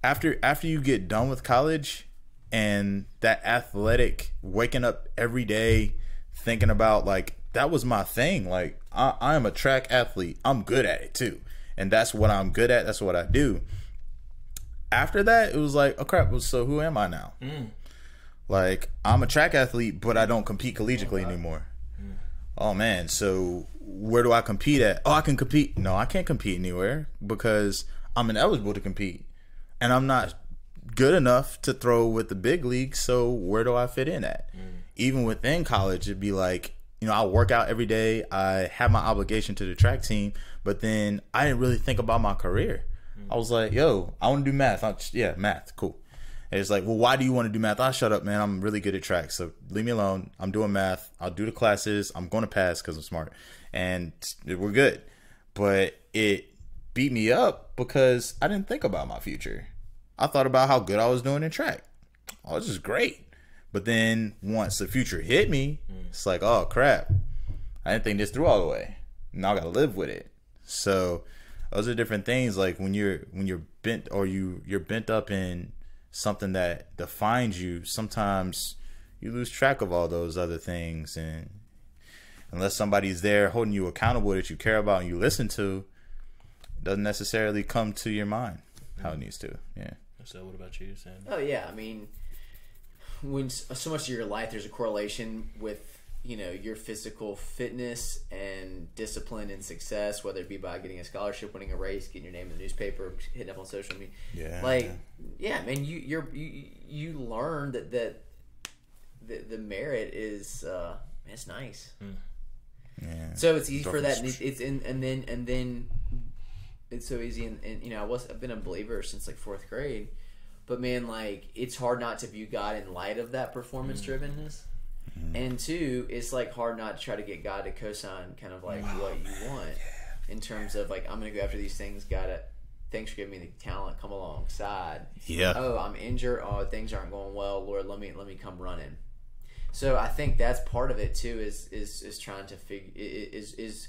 after you get done with college, and that athletic, waking up every day thinking about, like, that was my thing. Like, I am a track athlete. I'm good at it too. And that's what I'm good at. That's what I do. After that, it was like, oh crap, so who am I now? Like, I'm a track athlete, but I don't compete collegiately anymore. Oh man, so where do I compete at? Oh, I can compete. No, I can't compete anywhere because I'm ineligible to compete. And I'm not good enough to throw with the big leagues, so where do I fit in at? Even within college, it'd be like, you know, I work out every day. I have my obligation to the track team, but then I didn't really think about my career. I was like, yo, I want to do math. Yeah, math, cool. And it's like, well, why do you want to do math? Shut up, man. I'm really good at track, so leave me alone. I'm doing math. I'll do the classes. I'm going to pass because I'm smart. And we're good. But it beat me up because I didn't think about my future. I thought about how good I was doing in track. Oh, this is great. But then once the future hit me, it's like, oh, crap. I didn't think this through all the way. Now I got to live with it. So those are different things. Like when you're bent or you're bent up in something that defines you, sometimes you lose track of all those other things, and unless somebody's there holding you accountable that you care about and you listen to, it doesn't necessarily come to your mind how it needs to. Yeah. So what about you, Sam? Oh yeah, I mean, when so much of your life there's a correlation with, you know, your physical fitness and discipline and success, whether it be by getting a scholarship, winning a race, getting your name in the newspaper, hitting up on social media. Yeah, man, you learn that the merit is it's nice. Yeah. So it's easy for that. And then it's so easy. And you know, I've been a believer since like 4th grade, but man, like it's hard not to view God in light of that performance drivenness. And 2, it's like hard not to try to get God to co-sign kind of like what you want in terms of like, I'm going to go after these things. God, thanks for giving me the talent. Come alongside. Yeah. Oh, I'm injured. Oh, things aren't going well. Lord, let me come running. So I think that's part of it too. Is trying to figure is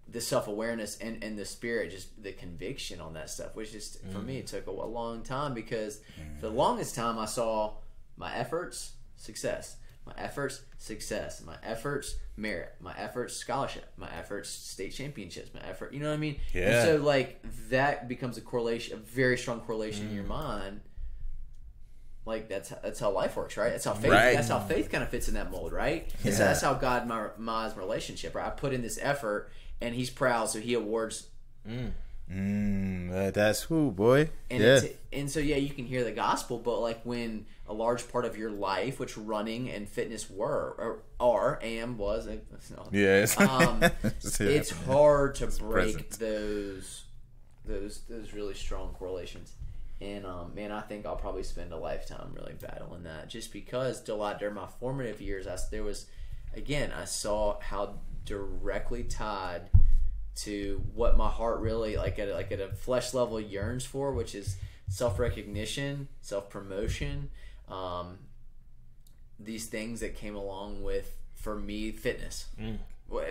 the self-awareness and the spirit, just the conviction on that stuff. Which is for me, it took a long time because for the longest time I saw my efforts success. My efforts, success. My efforts, merit. My efforts, scholarship. My efforts, state championships. My effort, you know what I mean? Yeah. And so, like, that becomes a correlation, a very strong correlation in your mind. Like, that's how life works, right? That's how faith. Right. That's how faith kind of fits in that mold, right? Yeah. So that's how God my relationship, right? I put in this effort, and He's proud, so He awards. That's who, boy. And and so you can hear the gospel, but like when a large part of your life, which running and fitness was, it's hard to break those really strong correlations. And man, I think I'll probably spend a lifetime really battling that, just because during my formative years, I saw how directly tied to what my heart really like at a flesh level yearns for, which is self-recognition, self-promotion, these things that came along with, for me, fitness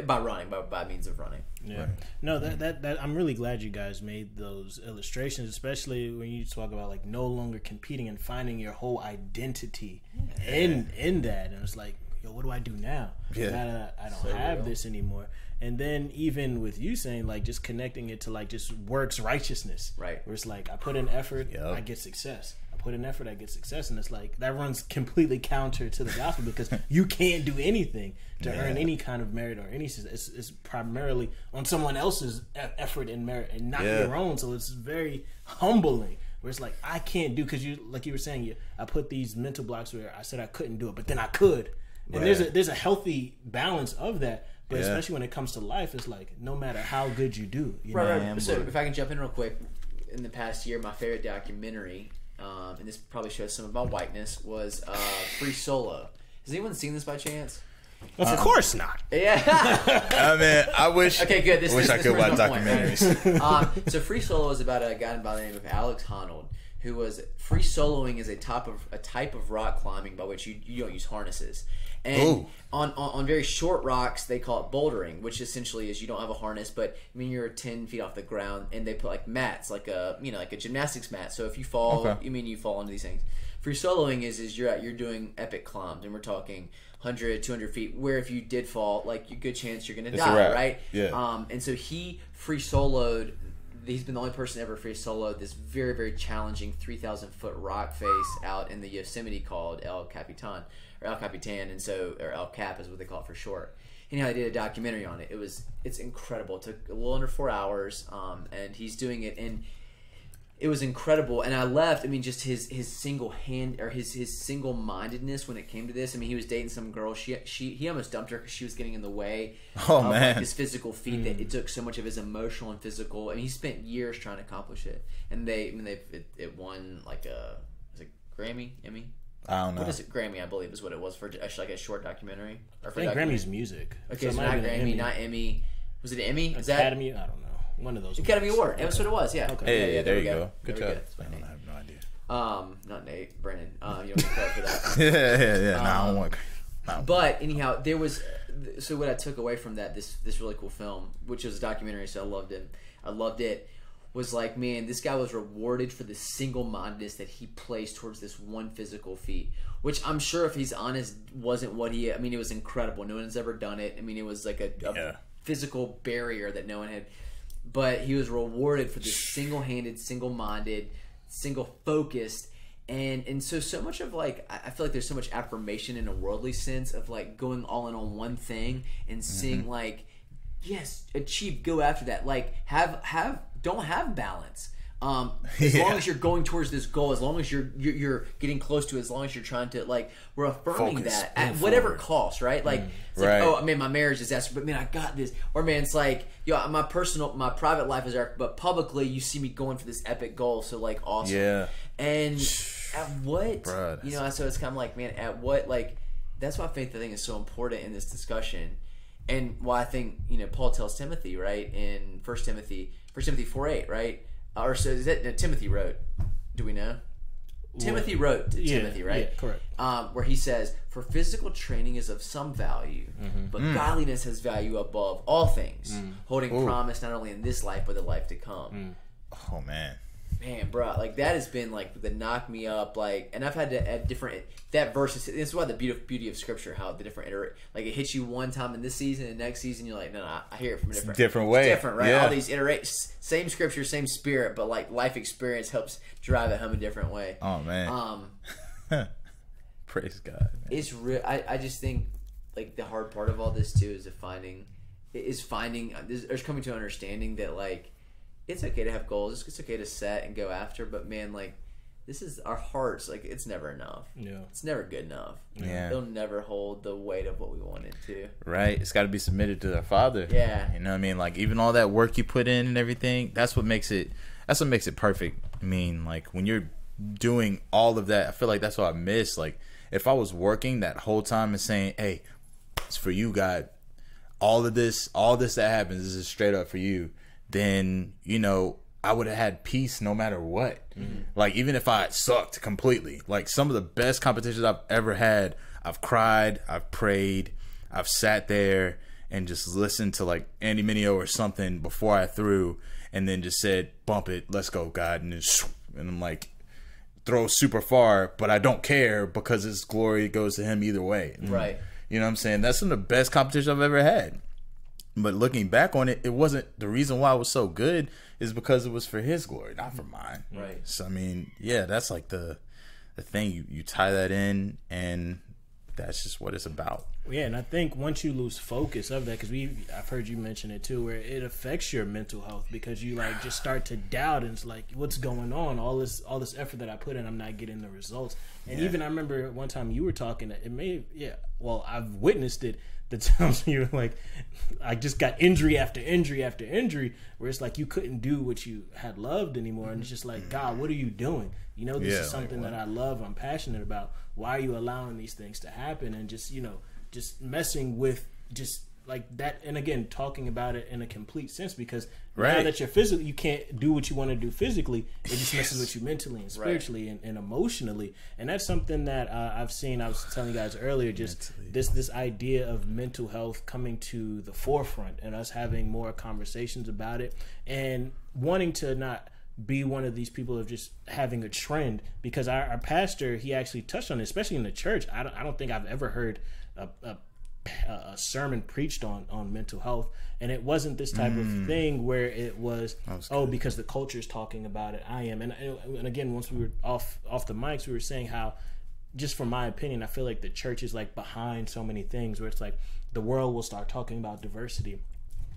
by running, by means of running. Yeah. Right. No, that I'm really glad you guys made those illustrations, especially when you talk about like no longer competing and finding your whole identity in that. And it's like, yo, what do I do now? Yeah. I don't have this anymore. And then even with you saying like just connecting it to like just works righteousness, right? Where it's like I put in effort, I get success. I put in effort, I get success, and it's like that runs completely counter to the gospel because you can't do anything to earn any kind of merit or any. It's primarily on someone else's effort and merit and not your own. So it's very humbling. Where it's like I can't do, because you, like you were saying, I put these mental blocks where I said I couldn't do it, but then I could. And there's a healthy balance of that. But especially when it comes to life, it's like no matter how good you do, you know? Right. So if I can jump in real quick, in the past year, my favorite documentary, and this probably shows some of my whiteness, was Free Solo. Has anyone seen this by chance? Of course not. Yeah. I mean, I wish. Okay, good. I wish I could watch documentaries. Right? So Free Solo is about a guy by the name of Alex Honnold, who was free soloing is a type of rock climbing by which you don't use harnesses. And on very short rocks, they call it bouldering, which essentially is you don't have a harness, but I mean you're 10 feet off the ground, and they put like mats, like a gymnastics mat. So if you fall, you fall into these things. Free soloing is you're doing epic climbs, and we're talking 100, 200 feet, where if you did fall, like a good chance you're gonna die, right? Yeah. And so he free soloed. He's been the only person ever free soloed this very, very challenging 3,000 foot rock face out in the Yosemite called El Capitan, and so, or El Cap is what they call it for short. Anyhow, I did a documentary on it. It's incredible. It took a little under 4 hours, and he's doing it. And it was incredible. And I left. I mean, just his single hand or his single mindedness when it came to this. I mean, he was dating some girl. He almost dumped her because she was getting in the way of like, his physical feat. That it took so much of his emotional and physical. And he spent years trying to accomplish it. And it won like was it Grammy, Emmy? I don't know. What is it? Grammy, I believe, is what it was for like a short documentary. Or for Grammy's music. Okay, so not Grammy, not Emmy. Was it Emmy? Is Academy? I don't know. One of those. Academy Award. That's what it was. Yeah. Okay. Yeah, there you go. Good job. I have no idea. Not Nate, Brennan. You don't get credit for that. yeah. I don't want. But anyhow, there was. So what I took away from that, this really cool film, which was a documentary, so I loved it. Was like, man, this guy was rewarded for the single-mindedness that he placed towards this one physical feat, which I'm sure, if he's honest, wasn't what he. I mean, it was incredible. No one's ever done it. I mean, it was like a physical barrier that no one had. But he was rewarded for this single-handed, single-minded, single-focused, and so much of like, I feel like there's so much affirmation in a worldly sense of like going all in on one thing and seeing like, yes, achieve, go after that, like don't have balance. As long as you're going towards this goal, as long as you're getting close to it, as long as you're trying to, like, we're affirming that at whatever cost, right? Like, it's like, oh man, my marriage is disaster, but man, I got this. Or man, it's like, yo, my private life is dark, but publicly you see me going for this epic goal, so like, awesome. Yeah. And at what, you know, so it's kind of like, man, at what, like, that's why faith, I think, is so important in this discussion. And why I think, you know, Paul tells Timothy, right, in 1 Timothy 4:8, right? Or so is that Timothy wrote? Do we know? Timothy wrote to Timothy, right? Yeah, correct. Where he says, "For physical training is of some value, but godliness has value above all things, holding promise not only in this life but the life to come." Oh man, bro, like that has been like the knock me up, like, and I've had to add different that verse. This is why the beauty of Scripture, how the different like it hits you one time in this season, and next season you're like, no, I hear it from a different way. It's different, right? Yeah. All these same Scripture, same Spirit, but like life experience helps drive it home a different way. Oh man, praise God. Man. It's real. I just think like the hard part of all this too is finding there's coming to an understanding that like, it's okay to have goals. It's okay to set and go after, but man, like, this is our hearts. Like, it's never enough. Yeah, it's never good enough. Yeah, it'll never hold the weight of what we want it to. Right. It's got to be submitted to the Father. Yeah. You know what I mean? Like, even all that work you put in and everything. That's what makes it perfect. I mean, like, when you're doing all of that, I feel like that's what I miss. Like, if I was working that whole time and saying, "Hey, it's for you, God. All this that happens, this is straight up for you," then, you know, I would have had peace no matter what. Like, even if I sucked completely, like some of the best competitions I've ever had, I've cried, I've prayed, I've sat there and just listened to like Andy Mineo or something before I threw, and then just said, "Bump it, let's go, God," and I'm like, throw super far, but I don't care because His glory goes to Him either way. Right. You know what I'm saying? That's some of the best competition I've ever had. But looking back on it, it wasn't the reason why it was so good is because it was for His glory, not for mine. Right. So I mean, yeah, that's like the thing. You tie that in, and that's just what it's about. Yeah, and I think once you lose focus of that, because I've heard you mention it too, where it affects your mental health because you like just start to doubt, and it's like, what's going on? All this effort that I put in, I'm not getting the results. And even I remember one time you were talking, I've witnessed it. The times when you're like, I just got injury after injury after injury, where it's like you couldn't do what you had loved anymore, and it's just like, God, what are you doing? You know, this is something that I love, I'm passionate about. Why are you allowing these things to happen? And just, you know, just messing with just like that. And again, talking about it in a complete sense, because now that you're physically, you can't do what you want to do physically. It just messes with you mentally and spiritually and emotionally. And that's something that I've seen. I was telling you guys earlier, just this idea of mental health coming to the forefront and us having more conversations about it and wanting to not be one of these people of just having a trend, because our pastor, he actually touched on it, especially in the church. I don't think I've ever heard a sermon preached on mental health, and it wasn't this type of thing where it was because the culture is talking about it, I am. And again, once we were off the mics, we were saying how, just from my opinion, I feel like the church is like behind so many things, where it's like the world will start talking about diversity,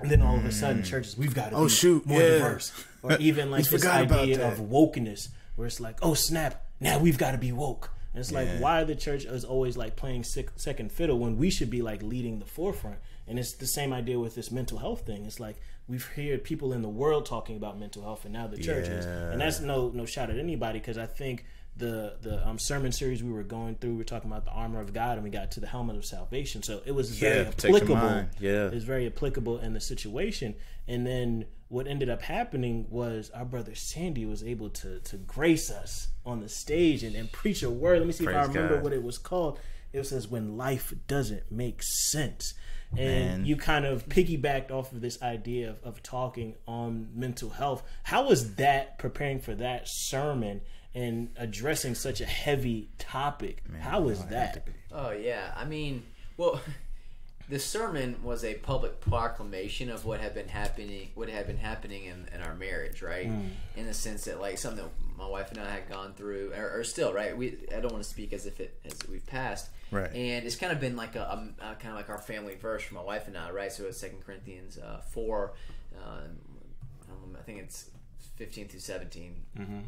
And then all of a sudden, churches, we've got to be more diverse. Or even like this idea of wokeness, where it's like, oh snap, now we've got to be woke. And it's like, why the church is always like playing second fiddle when we should be like leading the forefront? And it's the same idea with this mental health thing. It's like we've heard people in the world talking about mental health, and now the church is. And that's no shot at anybody, because I think the sermon series we were going through, we were talking about the armor of God, and we got to the helmet of salvation. So it was very applicable. It was very applicable in the situation. And then what ended up happening was our brother Sandy was able to grace us on the stage and preach a word. Let me see if I remember what it was called. It says, when life doesn't make sense. And you kind of piggybacked off of this idea of talking on mental health. How was that, preparing for that sermon and addressing such a heavy topic? How was that? Oh, yeah. I mean, well, the sermon was a public proclamation of what had been happening in our marriage, right? In the sense that, like, something that my wife and I had gone through, or still, right? I don't want to speak as if we've passed. Right. And it's kind of been like a kind of like our family verse for my wife and I, right? So it's 2 Corinthians 4, I think it's 15 through 17.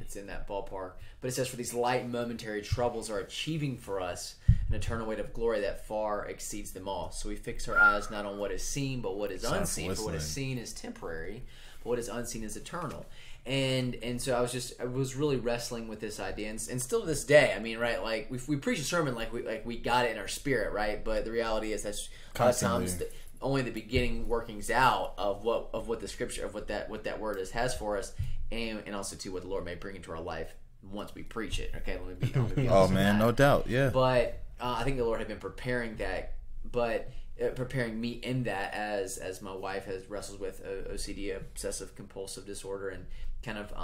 It's in that ballpark. But it says, for these light and momentary troubles are achieving for us an eternal weight of glory that far exceeds them all. So we fix our eyes not on what is seen, but what is unseen. For what is seen is temporary, but what is unseen is eternal. And so I was really wrestling with this idea, and still to this day, I mean, right, like we preach a sermon like we got it in our spirit, right? But the reality is that's a lot of times only the beginning workings out of what the scripture, of what that word has for us, and also too what the Lord may bring into our life once we preach it. Okay, let me be oh man, no doubt, yeah. But I think the Lord had been preparing that, but preparing me in that as my wife has wrestled with OCD, obsessive compulsive disorder, and kind of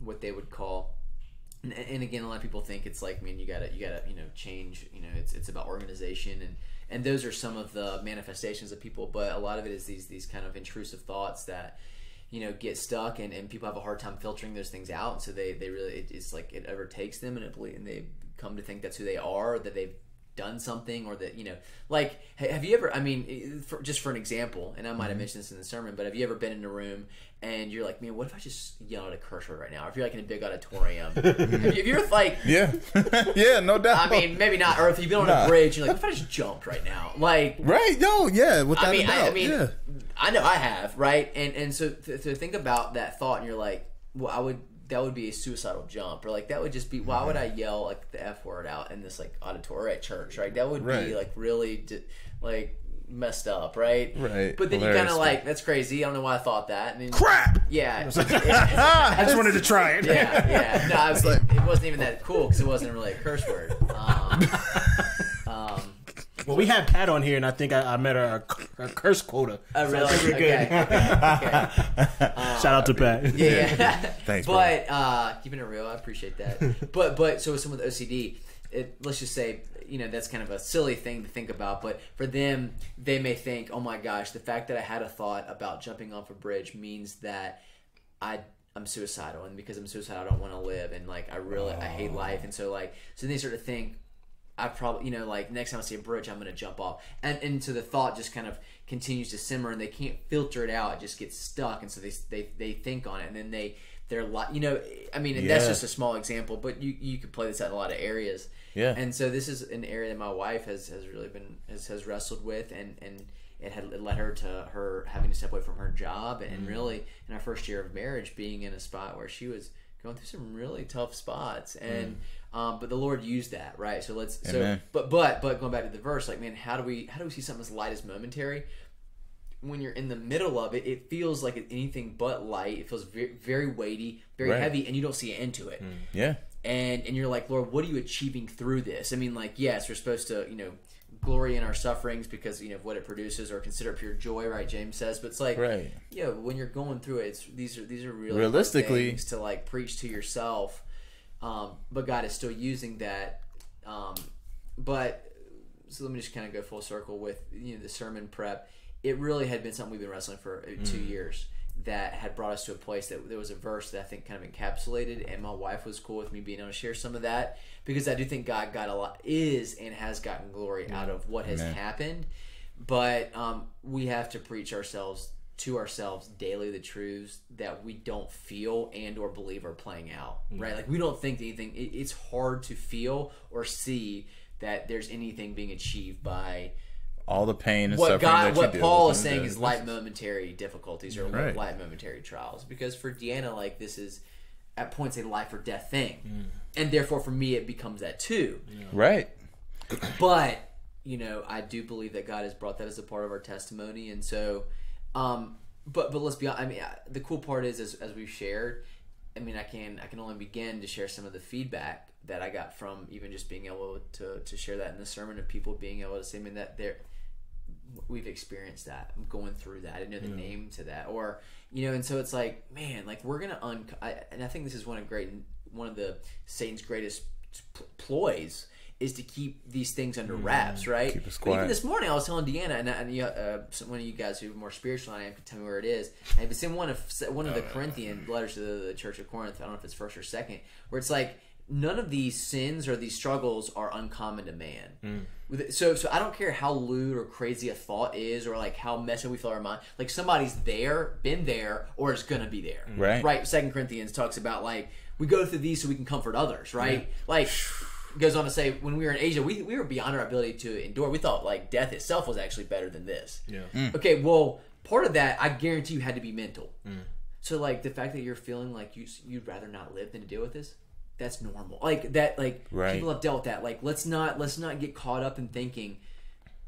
what they would call, and again, a lot of people think it's like, man, you gotta change, it's about organization, and those are some of the manifestations of people, but a lot of it is these kind of intrusive thoughts that get stuck, and people have a hard time filtering those things out, and so they really, it's like it overtakes them, and they come to think that's who they are, or that they've done something, or that like, have you ever, I mean, just for an example, and I might have mentioned this in the sermon, but have you ever been in a room and you're like, man, what if I just yell at a curse word right now? Or if you're like in a big auditorium, if you're like, yeah, no doubt. I mean, maybe not. Or if you've been on a bridge, you're like, what if I just jumped right now? Like, right? No, yeah, without a doubt. Yeah. I know I have, right? And so to think about that thought, and you're like, well, that would be a suicidal jump, or like that would just be, why would I yell like the F word out in this like auditorium at church, right? That would be like really like messed up, right? Right. But then you kind of like, that's crazy. I don't know why I thought that. I mean, crap. Yeah. I just wanted to try it. Yeah. No, it wasn't even that cool because it wasn't really a curse word. Well, we had Pat on here, and I think I met her a curse quota. Oh, really? So okay. Shout out to Pat. Yeah. Thanks, but keeping it real, I appreciate that. But so with someone with OCD, let's just say, that's kind of a silly thing to think about. But for them, they may think, oh my gosh, the fact that I had a thought about jumping off a bridge means that I'm suicidal, and because I'm suicidal, I don't want to live, and like I hate life, and so they sort of think, I probably, like next time I see a bridge, I'm going to jump off. And so the thought just kind of continues to simmer, and they can't filter it out. It just gets stuck. And so they think on it, and then they're like, I mean, and that's just a small example, but you could play this out in a lot of areas. Yeah. And so this is an area that my wife has really been, has wrestled with, and it led her to her having to step away from her job, and really in our first year of marriage being in a spot where she was going through some really tough spots, and but the Lord used that, right? So but going back to the verse, like, man, how do we see something as light as momentary? When you're in the middle of it, it feels like anything but light. It feels very, very weighty, very heavy, and you don't see an end to it. Yeah. And you're like, Lord, what are you achieving through this? I mean, like, yes, we're supposed to, glory in our sufferings because of what it produces, or consider it pure joy, right? James says, but it's like, when you're going through it, these are really realistically things to like preach to yourself. But God is still using that. But so let me just kind of go full circle with the sermon prep. It really had been something we've been wrestling for 2 years, that had brought us to a place that there was a verse that I think kind of encapsulated, and my wife was cool with me being able to share some of that, because I do think God got a lot, and has gotten glory out of what has happened. But we have to preach ourselves to ourselves daily the truths that we don't feel and or believe are playing out, right? Like we don't think anything. It's hard to feel or see that there's anything being achieved by all the pain and suffering that you what deal Paul with is saying is light momentary difficulties or light momentary trials. Because for Deanna, like this is at points a life or death thing, and therefore for me it becomes that too. Right. But you know, I do believe that God has brought that as a part of our testimony, and so, but let's be honest. I mean, the cool part is as we've shared. I mean, I can only begin to share some of the feedback that I got from even just being able to share that in the sermon, of people being able to say, I mean, that we've experienced that. I'm going through that. I didn't know the name to that, or you know, and so it's like, man, like we're gonna and I think this is one of the Satan's greatest ploys is to keep these things under wraps, right? Keep us But quiet. even this morning, I was telling Deanna, and one of you guys who are more spiritual than I am can tell me where it is. And it's in one of the Corinthian letters to the Church of Corinth. I don't know if it's first or second, where it's like none of these sins or these struggles are uncommon to man. So I don't care how lewd or crazy a thought is, or like how messy we feel our mind. Like somebody's been there, or is gonna be there. Right. 2 Corinthians talks about like we go through these so we can comfort others. Right. Like. Goes on to say, when we were in Asia, we were beyond our ability to endure. We thought like death itself was actually better than this. Okay, well, part of that I guarantee you had to be mental. So like the fact that you're feeling like you'd rather not live than to deal with this, that's normal. Like that, like people have dealt with that. Like let's not get caught up in thinking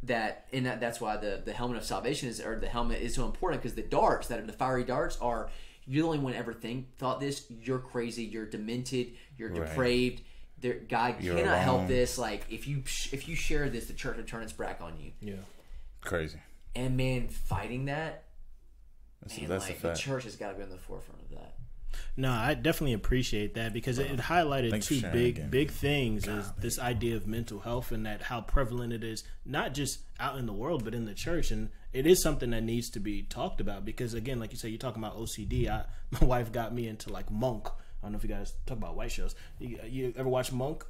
that, and that's why the helmet of salvation the helmet is so important, because the darts the fiery darts are, you're the only one ever thought this. You're crazy. You're demented. You're depraved. God cannot help this. Like if you share this, the church will turn its back on you. Yeah, crazy. And man, fighting that, that's a fact. The church has got to be on the forefront of that. No, I definitely appreciate that, because it highlighted two big things: is this idea of mental health and that how prevalent it is, not just out in the world but in the church, and it is something that needs to be talked about. Because again, like you said, you're talking about OCD. My wife got me into like Monk. I don't know if you guys talk about white shows. You ever watch Monk?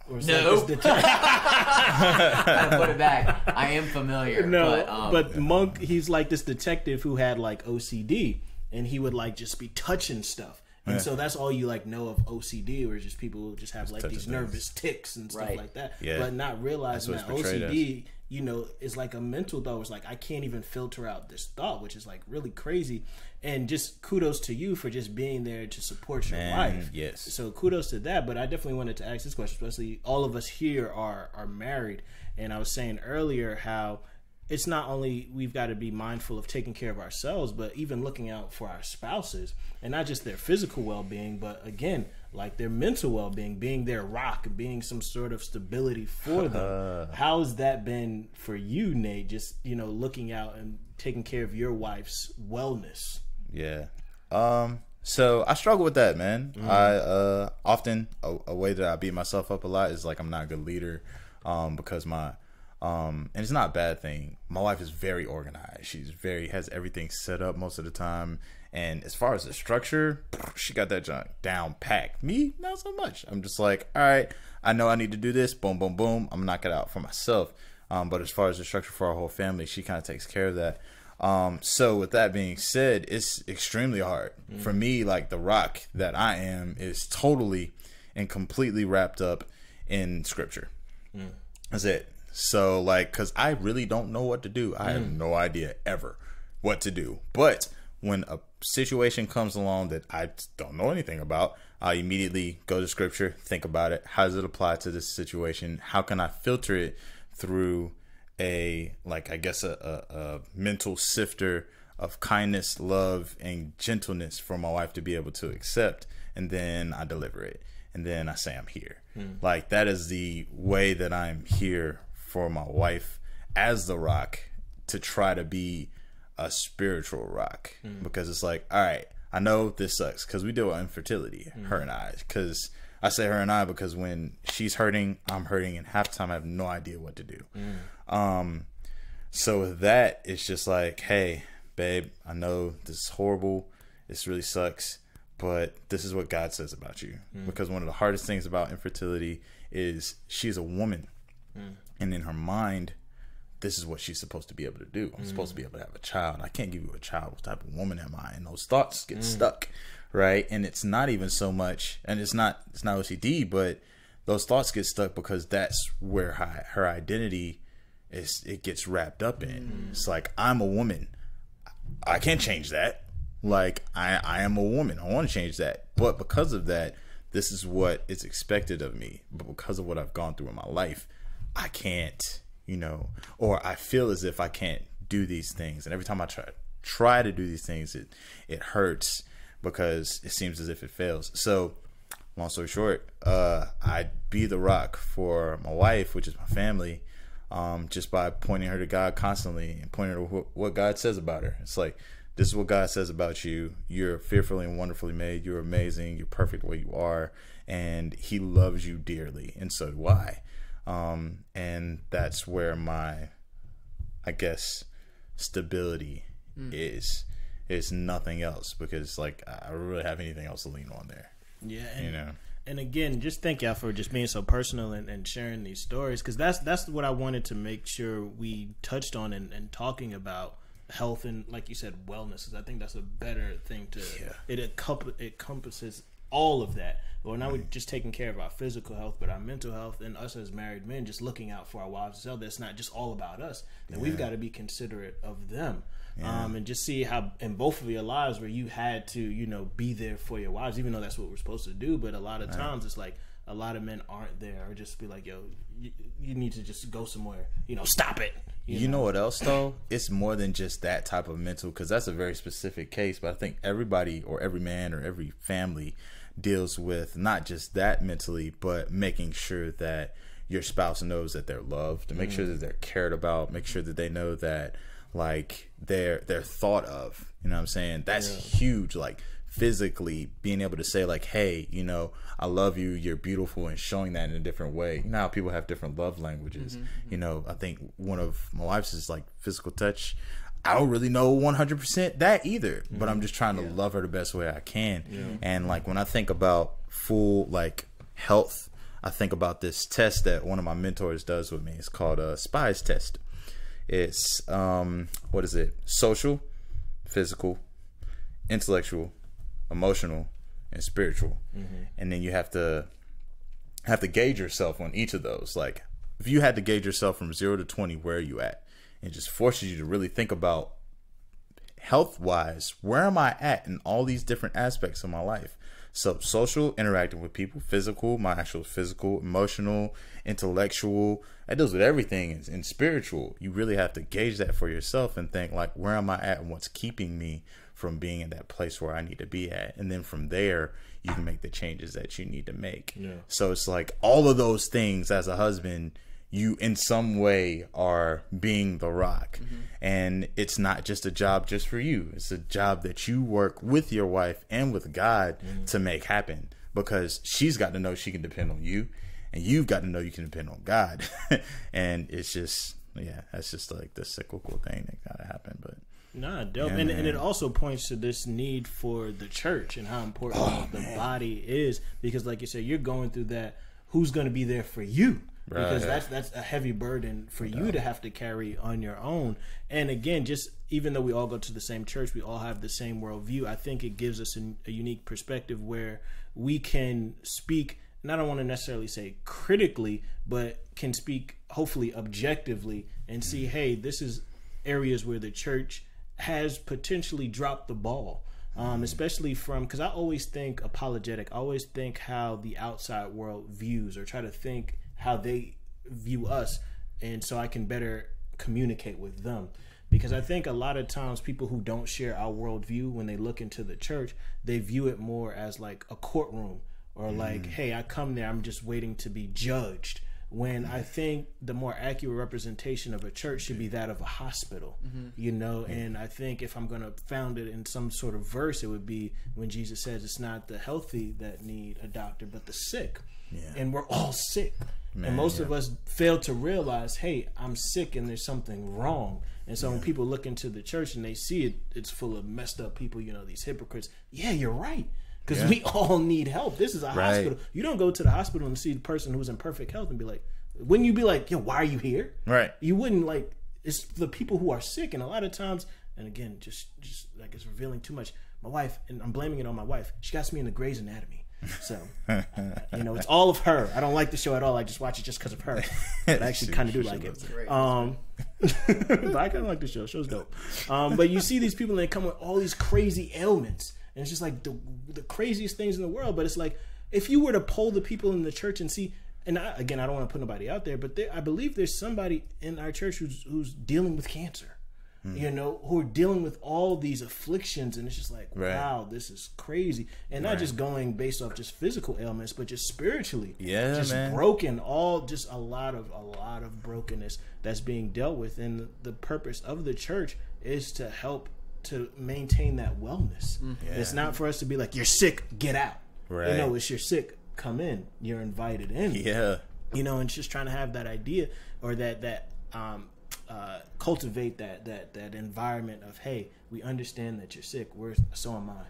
Or no. Like I put it back. I am familiar. No, but Monk, he's like this detective who had like OCD, and he would like just be touching stuff. And so that's all you like know of OCD, or just people who just have like these nervous tics and stuff like that. Yeah. But not realizing that OCD, you know, is like a mental thought. It's like I can't even filter out this thought, which is like really crazy. And just kudos to you for just being there to support your wife. Yes. So kudos to that. But I definitely wanted to ask this question, especially all of us here are married. And I was saying earlier how it's not only we've got to be mindful of taking care of ourselves, but even looking out for our spouses, and not just their physical well-being, but again, like their mental well-being, being their rock, being some sort of stability for them. How has that been for you, Nate? Just, you know, looking out and taking care of your wife's wellness. Yeah. So I struggle with that, man. I often a way that I beat myself up a lot is like I'm not a good leader, because and it's not a bad thing. My wife is very organized. Has everything set up most of the time. And as far as the structure, she got that junk down packed. Me, not so much. I'm just like, all right, I know I need to do this. Boom, boom, boom. I'm gonna knock it out for myself. But as far as the structure for our whole family, she kind of takes care of that. So with that being said, it's extremely hard for me. Like the rock that I am is totally and completely wrapped up in scripture. That's it. So like, cause I really don't know what to do. I have no idea ever what to do. But when a situation comes along that I don't know anything about, I immediately go to scripture, think about it. How does it apply to this situation? How can I filter it through a mental sifter of kindness, love, and gentleness for my wife to be able to accept, and then I deliver it, and then I say I'm here. Like that is the way that I'm here for my wife as the rock, to try to be a spiritual rock, because it's like, all right, I know this sucks because we deal with infertility, her and I, because I say her and I because when she's hurting, I'm hurting, and half the time I have no idea what to do. So with that, it's just like, hey, babe, I know this is horrible. This really sucks, but this is what God says about you. Because one of the hardest things about infertility is she's a woman. And in her mind, this is what she's supposed to be able to do. I'm supposed to be able to have a child. I can't give you a child. What type of woman am I? And those thoughts get stuck, right? And it's not even so much, and it's not OCD, but those thoughts get stuck because that's where her identity it gets wrapped up in. It's like, I'm a woman. I can't change that. Like, I am a woman. I want to change that. But because of that, this is what is expected of me. But because of what I've gone through in my life, I can't, or I feel as if I can't do these things. And every time I try to do these things, it hurts because it seems as if it fails. So, long story short, I'd be the rock for my wife, which is my family, just by pointing her to God constantly and pointing her to what God says about her. It's like, this is what God says about you. You're fearfully and wonderfully made. You're amazing. You're perfect the way you are. And he loves you dearly. And so do I. And that's where my, I guess, stability is nothing else, because like, I don't really have anything else to lean on there. Yeah. And again, just thank y'all for just being so personal and sharing these stories, because that's what I wanted to make sure we touched on and talking about health and, like you said, wellness. I think that's a better thing to. Yeah. It encompasses all of that. Well, now we're just taking care of our physical health, but our mental health, and us as married men just looking out for our wives as well. That's not just all about us. And we've got to be considerate of them. And just see how in both of your lives where you had to, be there for your wives, even though that's what we're supposed to do. But a lot of times it's like a lot of men aren't there, or just be like, yo, you need to just go somewhere, stop it. You know what else though? It's more than just that type of mental, because that's a very specific case. But I think everybody, or every man, or every family deals with not just that mentally, but making sure that your spouse knows that they're loved, to make sure that they're cared about, make sure that they know that like they're thought of. You know what I'm saying? That's huge. Like physically being able to say like, hey, I love you, you're beautiful, and showing that in a different way. You know how people have different love languages. I think one of my wife's is like physical touch. I don't really know 100% that either, but I'm just trying to love her the best way I can. And like when I think about full like health, I think about this test that one of my mentors does with me. It's called a SPIES test. It's what is it? Social, physical, intellectual, emotional, and spiritual. And then you have to gauge yourself on each of those. Like if you had to gauge yourself from 0 to 20, where are you at? It just forces you to really think about health wise, where am I at in all these different aspects of my life? So social, interacting with people; physical, my actual physical; emotional, intellectual. That deals with everything. And spiritual, you really have to gauge that for yourself and think like, where am I at and what's keeping me from being in that place where I need to be at? And then from there, you can make the changes that you need to make. So it's like all of those things as a husband, you in some way are being the rock. And it's not just a job just for you. It's a job that you work with your wife and with God to make happen, because she's got to know she can depend on you, and you've got to know you can depend on God. And it's just, that's just like the cyclical thing that gotta happen. But dope. And it also points to this need for the church and how important the body is, because like you said, you're going through that. Who's going to be there for you? Because that's a heavy burden for you to have to carry on your own. And again, just even though we all go to the same church, we all have the same worldview. I think it gives us a unique perspective where we can speak, and I don't want to necessarily say critically, but can speak hopefully objectively and see, hey, this is areas where the church has potentially dropped the ball. Especially because I always think apologetic. I always think how the outside world views, or try to think how they view us, and so I can better communicate with them. Because I think a lot of times people who don't share our worldview, when they look into the church, they view it more as like a courtroom, or like, hey, I come there, I'm just waiting to be judged. When I think the more accurate representation of a church should be that of a hospital, and I think if I'm going to found it in some sort of verse, it would be when Jesus says it's not the healthy that need a doctor, but the sick. And we're all sick. And most of us fail to realize, hey, I'm sick and there's something wrong. And so when people look into the church and they see it, it's full of messed up people, these hypocrites. Yeah, you're right. Because we all need help. This is a hospital. You don't go to the hospital and see the person who's in perfect health and be like, wouldn't you be like, yo, why are you here? Right. You wouldn't like, it's the people who are sick. And a lot of times, and again, just like it's revealing too much. My wife, and I'm blaming it on my wife, she got me into Grey's Anatomy. So, it's all of her. I don't like the show at all. I just watch it just because of her. But I actually kind of do like it. But I kind of like the show. Show's dope. But you see these people, and they come with all these crazy ailments. And it's just like the craziest things in the world. But it's like, if you were to poll the people in the church and see, and I don't want to put nobody out there, but I believe there's somebody in our church who's dealing with cancer. Who are dealing with all these afflictions, and it's just like, wow, this is crazy. And not just going based off just physical ailments, but just spiritually, just broken. Just a lot of brokenness that's being dealt with. And the purpose of the church is to help to maintain that wellness. It's not for us to be like, you're sick, get out. It's you're sick, come in. You're invited in. And just trying to have that idea or that cultivate that environment of, hey, we understand that you're sick. So am I.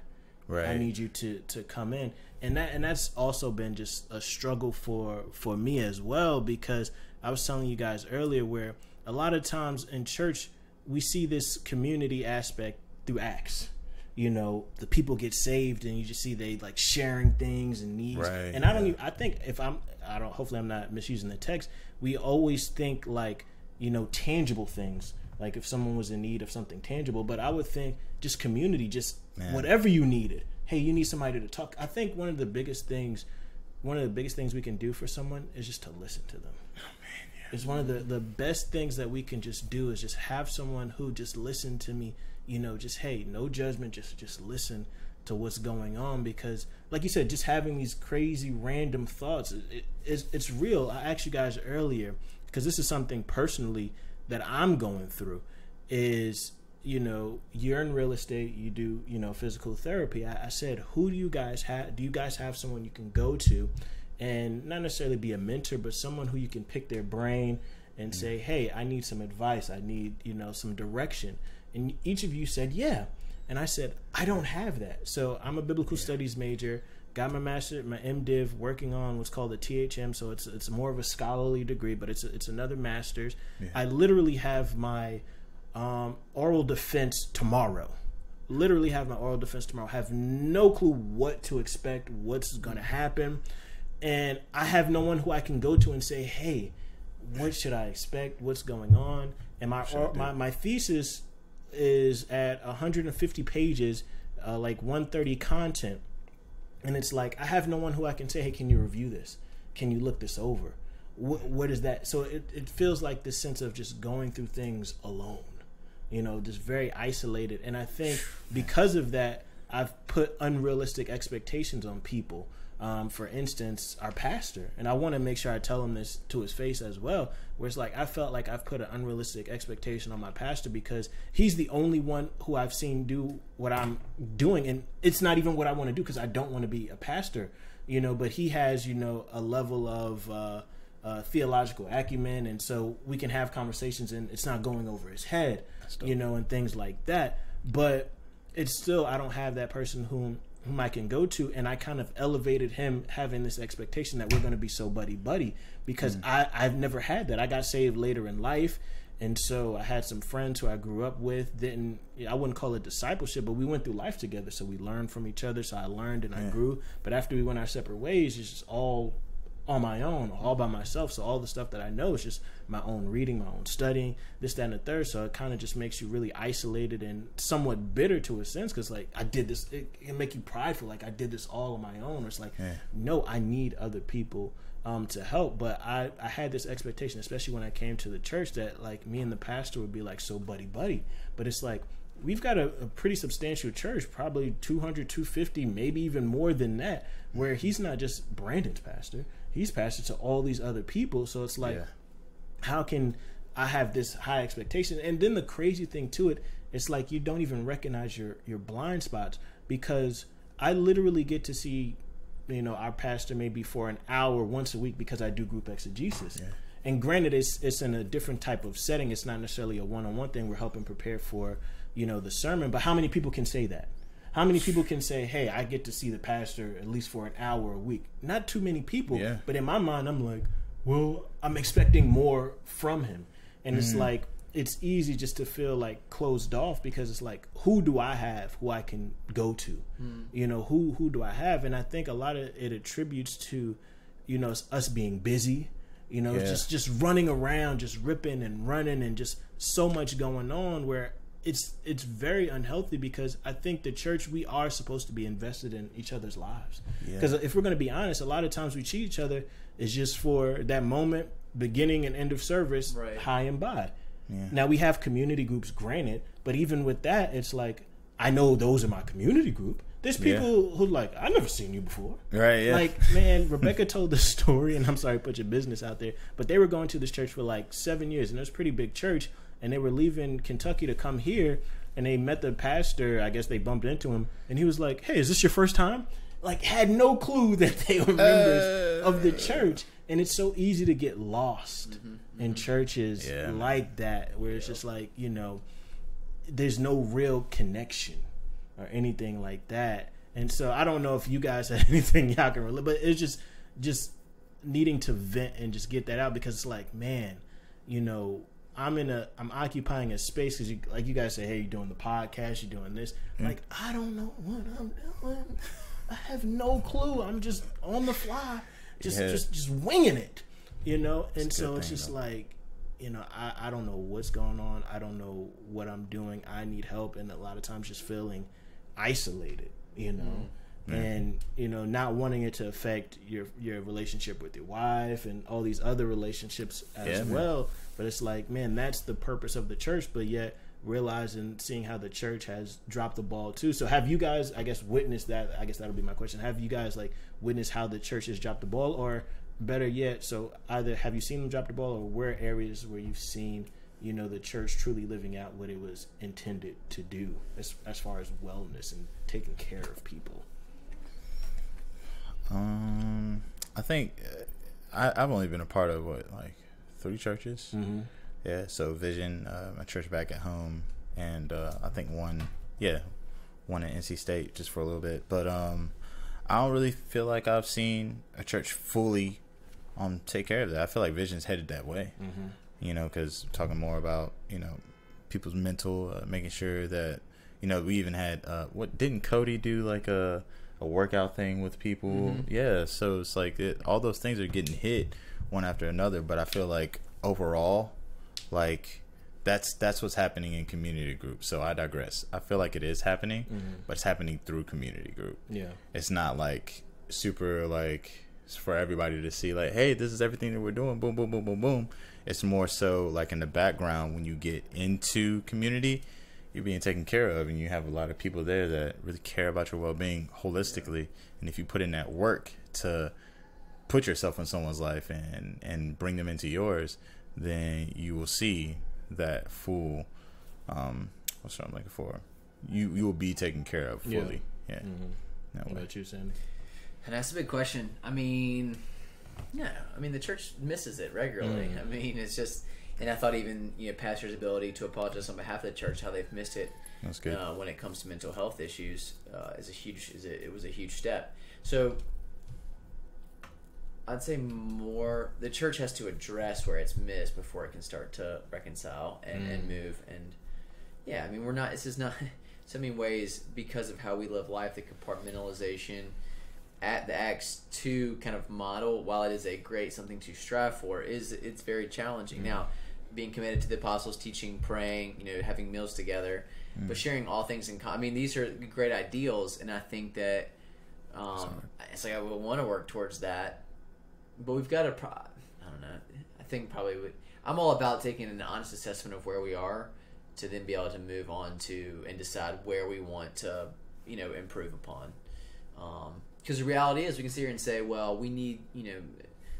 I need you to come in, and that's also been just a struggle for me as well, because I was telling you guys earlier where a lot of times in church we see this community aspect through Acts. The people get saved, and you just see they like sharing things and needs. And I think hopefully I'm not misusing the text. We always think like, tangible things, like if someone was in need of something tangible, but I would think just community, just whatever you needed. Hey, you need somebody to talk. I think one of the biggest things we can do for someone is just to listen to them. It's one of the best things that we can just do is just have someone who just listen to me, just, hey, no judgment, just listen to what's going on, because like you said, just having these crazy random thoughts, it's real. I asked you guys earlier, because this is something personally that I'm going through, is, you're in real estate, you do, physical therapy. I said, who do you guys have? Do you guys have someone you can go to and not necessarily be a mentor, but someone who you can pick their brain and say, hey, I need some advice. I need, some direction. And each of you said, yeah. And I said, I don't have that. So I'm a biblical studies major. Got my master, my MDiv, working on what's called a THM, so it's more of a scholarly degree, but it's another master's. I literally have my oral defense tomorrow. Have no clue what to expect, what's going to happen, and I have no one who I can go to and say, hey, what should I expect? What's going on? And my thesis is at 150 pages, like 130 content. And it's like, I have no one who I can say, hey, can you review this? Can you look this over? What is that? So it feels like this sense of just going through things alone, just very isolated. And I think because of that, I've put unrealistic expectations on people. For instance, our pastor, and I want to make sure I tell him this to his face as well, where it's like, I felt like I've put an unrealistic expectation on my pastor because he's the only one who I've seen do what I'm doing. And it's not even what I want to do, because I don't want to be a pastor, but he has, a level of theological acumen. And so we can have conversations and it's not going over his head, and things like that. But it's still, I don't have that person whom I can go to, and I kind of elevated him having this expectation that we're going to be so buddy because I've never had that. I got saved later in life, and so I had some friends who I grew up with. I wouldn't call it discipleship, but we went through life together, so we learned from each other. So I learned and I grew. But after we went our separate ways, it's just all on my own, all by myself. So all the stuff that I know is just my own reading, my own studying, this, that, and the third. So it kind of just makes you really isolated and somewhat bitter to a sense, because like, I did this, it can make you prideful, like I did this all on my own. Or it's like, no, I need other people to help. But I had this expectation, especially when I came to the church, that like me and the pastor would be like so buddy. But it's like, we've got a pretty substantial church, probably 200, 250, maybe even more than that, where he's not just Brandon's pastor, he's pastor to all these other people. So it's like, how can I have this high expectation? And then the crazy thing to it, it's like you don't even recognize your blind spots, because I literally get to see, our pastor maybe for an hour once a week, because I do group exegesis. And granted, it's in a different type of setting. It's not necessarily a one-on-one thing. We're helping prepare for, the sermon. But how many people can say that? How many people can say, hey, I get to see the pastor at least for an hour a week? Not too many people. But in my mind, I'm like, well, I'm expecting more from him. And it's like, it's easy just to feel like closed off, because it's like, who do I have who I can go to? You know, who do I have? And I think a lot of it attributes to, you know, us being busy, you know, just running around, just ripping and running, and just so much going on, where it's very unhealthy, because I think the church, we are supposed to be invested in each other's lives. Because if we're going to be honest, a lot of times we cheat each other is just for that moment, beginning and end of service, high and by. Now we have community groups, granted, but even with that, it's like, I know those are my community group. There's people who like, I've never seen you before. Right, yeah. Like, man, Rebecca told the story, and I'm sorry to put your business out there, but they were going to this church for like 7 years, and it was a pretty big church, and they were leaving Kentucky to come here, and they met the pastor. I guess they bumped into him, and he was like, hey, is this your first time? Like, had no clue that they were members of the church. And it's so easy to get lost in churches like that, where it's just like, you know, there's no real connection or anything like that. And so I don't know if you guys have anything y'all can relate, but it's just needing to vent and just get that out, because it's like, man, you know, I'm occupying a space, because like you guys say, hey, you're doing the podcast, you're doing this. Like, I don't know what I'm doing. I have no clue. I'm just on the fly, just winging it, you know. And so it's just like, you know, I don't know what's going on. I don't know what I'm doing. I need help, and a lot of times just feeling isolated, you know. And, you know, not wanting it to affect your relationship with your wife and all these other relationships as well. But it's like, man, that's the purpose of the church, but yet realizing, seeing how the church has dropped the ball too. So have you guys, I guess, witnessed that? I guess that'll be my question. Have you guys like witnessed how the church has dropped the ball, or better yet, so either have you seen them drop the ball, or where areas where you've seen, you know, the church truly living out what it was intended to do as far as wellness and taking care of people? I think I've only been a part of like 3 churches. Yeah, so Vision, my church back at home, and I think one in NC State just for a little bit. But I don't really feel like I've seen a church fully take care of that. I feel like Vision's headed that way, you know, because talking more about, you know, people's mental, making sure that, you know, we even had, what didn't Cody do, like a workout thing with people? Yeah, so it's like all those things are getting hit one after another, but I feel like overall, like that's what's happening in community groups. So I digress. I feel like it is happening, but it's happening through community group. Yeah, it's not like super like it's for everybody to see, like, hey, this is everything that we're doing, boom, boom, boom, boom, boom. It's more so like in the background, when you get into community, you're being taken care of, and you have a lot of people there that really care about your well-being holistically. And if you put in that work to put yourself in someone's life and bring them into yours, then you will see that full, what's what I'm looking for? You will be taken care of fully. Yeah. What about you, Sandy? And that's a big question. I mean, the church misses it regularly. I mean, it's just, and I thought even, you know, pastors' ability to apologize on behalf of the church, how they've missed it. That's good. When it comes to mental health issues, it was a huge step. So I'd say more the church has to address where it's missed before it can start to reconcile and move. And yeah, I mean, this is not so many ways, because of how we live life, the compartmentalization at the Acts 2 kind of model, while it is a great something to strive for, it's very challenging. Now, being committed to the apostles' teaching, praying, you know, having meals together, but sharing all things in common. I mean, these are great ideals, and I think that it's like I would want to work towards that. But we've got to, I don't know, I think probably I'm all about taking an honest assessment of where we are to then be able to move on to and decide where we want to, you know, improve upon. Because the reality is, we can sit here and say, well, we need, you know,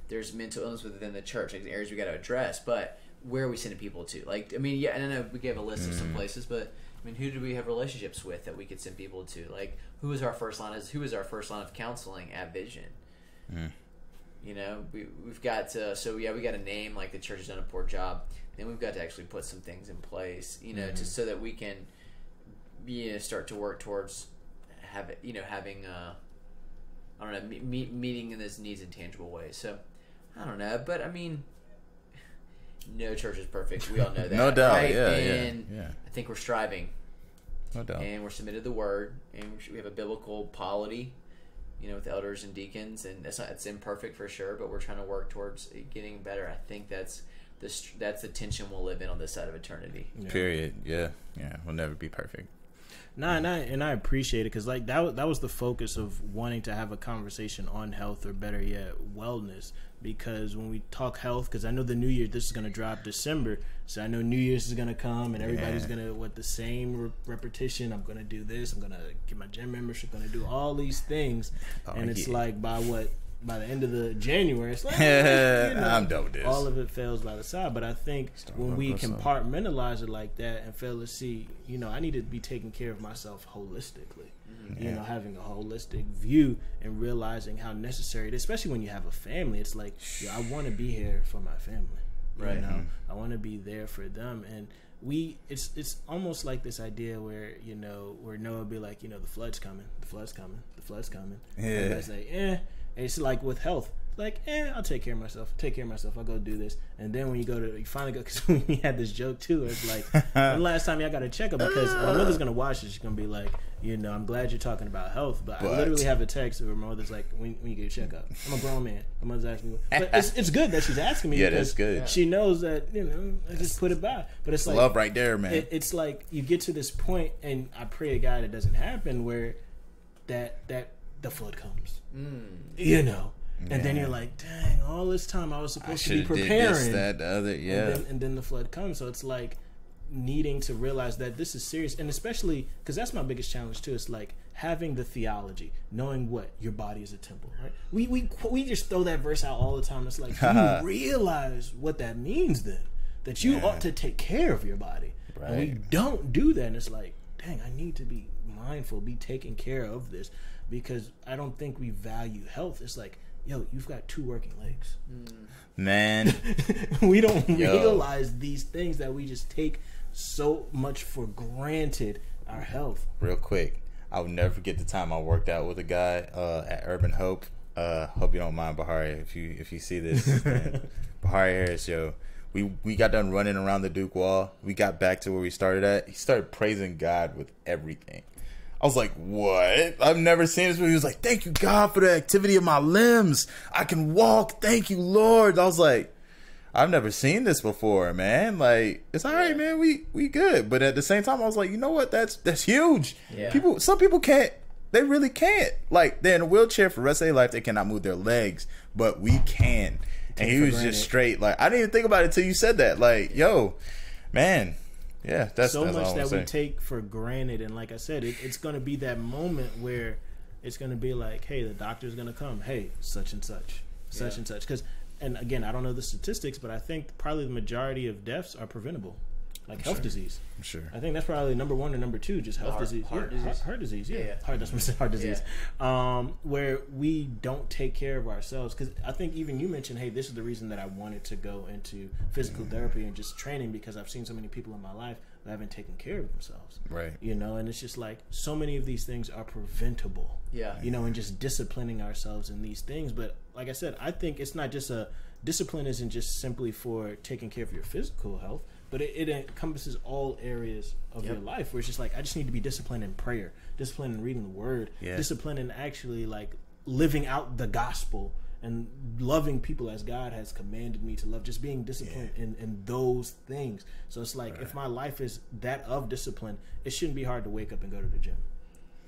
there's mental illness within the church, like areas we got to address, but where are we sending people to? Like, I mean, yeah, and I know we gave a list of some places, but I mean, who do we have relationships with that we could send people to? Like, who is our first line of counseling at Vision? You know, we've got to, we got to name, like, the church has done a poor job. Then we've got to actually put some things in place, you know, so that we can, you know, start to work towards having, I don't know, meeting in those needs in tangible ways. So, I don't know, but I mean, No church is perfect. We all know that. No doubt. Right? Yeah, and yeah. I think we're striving. No doubt. And we're submitted to the word, and we have a biblical polity, with elders and deacons, and it's imperfect for sure, but we're trying to work towards it getting better. I think that's the tension we'll live in on this side of eternity. Yeah. Period. Yeah. We'll never be perfect. And I appreciate it, because like that was the focus of wanting to have a conversation on health, or better yet, wellness. Because when we talk health, because I know the New Year, this is going to drop December, so I know New Year's is going to come, and everybody's going to, with the same repetition, I'm going to do this, I'm going to get my gym membership, going to do all these things, and it's like by the end of the January, it's like, I'm done with this. All of it fails by the side. But I think when we compartmentalize it like that and fail to see, I need to be taking care of myself holistically. Having a holistic view and realizing how necessary it is, especially when you have a family. It's like, I want to be here for my family. Right. I want to be there for them. And it's almost like this idea where, where Noah would be like, the flood's coming. Yeah. And I say, And it's like with health. Like, I'll take care of myself. I'll go do this. And then when you finally go, because we had this joke too. It's like, the last time y'all got a checkup, because my mother's going to watch it. She's going to be like, I'm glad you're talking about health. But I literally have a text where my mother's like, when you get a checkup. I'm a grown man. My mother's asking me. But it's good that she's asking me. Yeah, that's good. She knows that, I just put it by. But it's like, love right there, man. It's like you get to this point, and I pray to God it doesn't happen, where that the flood comes. And then you're like, dang, all this time I was supposed to be preparing. Did this, that, the other, And then the flood comes. So it's like needing to realize that this is serious. And especially, because that's my biggest challenge too. It's like having the theology, knowing what your body is a temple, right? We just throw that verse out all the time. It's like, you realize what that means then. That you ought to take care of your body. Right. And we don't do that. And it's like, dang, I need to be mindful, be taking care of this. Because I don't think we value health. It's like, you've got 2 working legs. Man. We don't realize these things that we just take so much for granted, our health. Real quick, I will never forget the time I worked out with a guy at Urban Hope. Hope you don't mind, Bahari, if you see this. Bahari Harris, we got done running around the Duke wall. We got back to where we started at. He started praising God with everything. I was like, what? I've never seen this. He was like, thank you, God, for the activity of my limbs. I can walk. Thank you, Lord. I was like, I've never seen this before, man. Like, it's all right, man. We good. But at the same time, I was like, you know what? That's huge. Yeah. Some people can't. They really can't. Like, they're in a wheelchair for the rest of their life. They cannot move their legs. But we can. And he was just straight. Like, I didn't even think about it until you said that. Like, man. Yeah, that's so that's much all that we take for granted. And like I said, it's going to be that moment where it's going to be like, hey, the doctor's going to come. Hey, such and such. And again, I don't know the statistics, but I think probably the majority of deaths are preventable, like health disease. I'm sure. I think that's probably number 1 or number 2, just health disease. Heart disease. Heart disease. Yeah. Heart disease. Yeah. Where we don't take care of ourselves. Because I think even you mentioned, hey, this is the reason that I wanted to go into physical therapy and just training, because I've seen so many people in my life who haven't taken care of themselves. Right. And it's just like so many of these things are preventable. Yeah. And just disciplining ourselves in these things. But like I said, I think it's not just discipline isn't just simply for taking care of your physical health, but it encompasses all areas of your life, where it's just like, I just need to be disciplined in prayer, disciplined in reading the word, disciplined in actually like living out the gospel and loving people as God has commanded me to love, just being disciplined in those things. So it's like, if my life is that of discipline, it shouldn't be hard to wake up and go to the gym.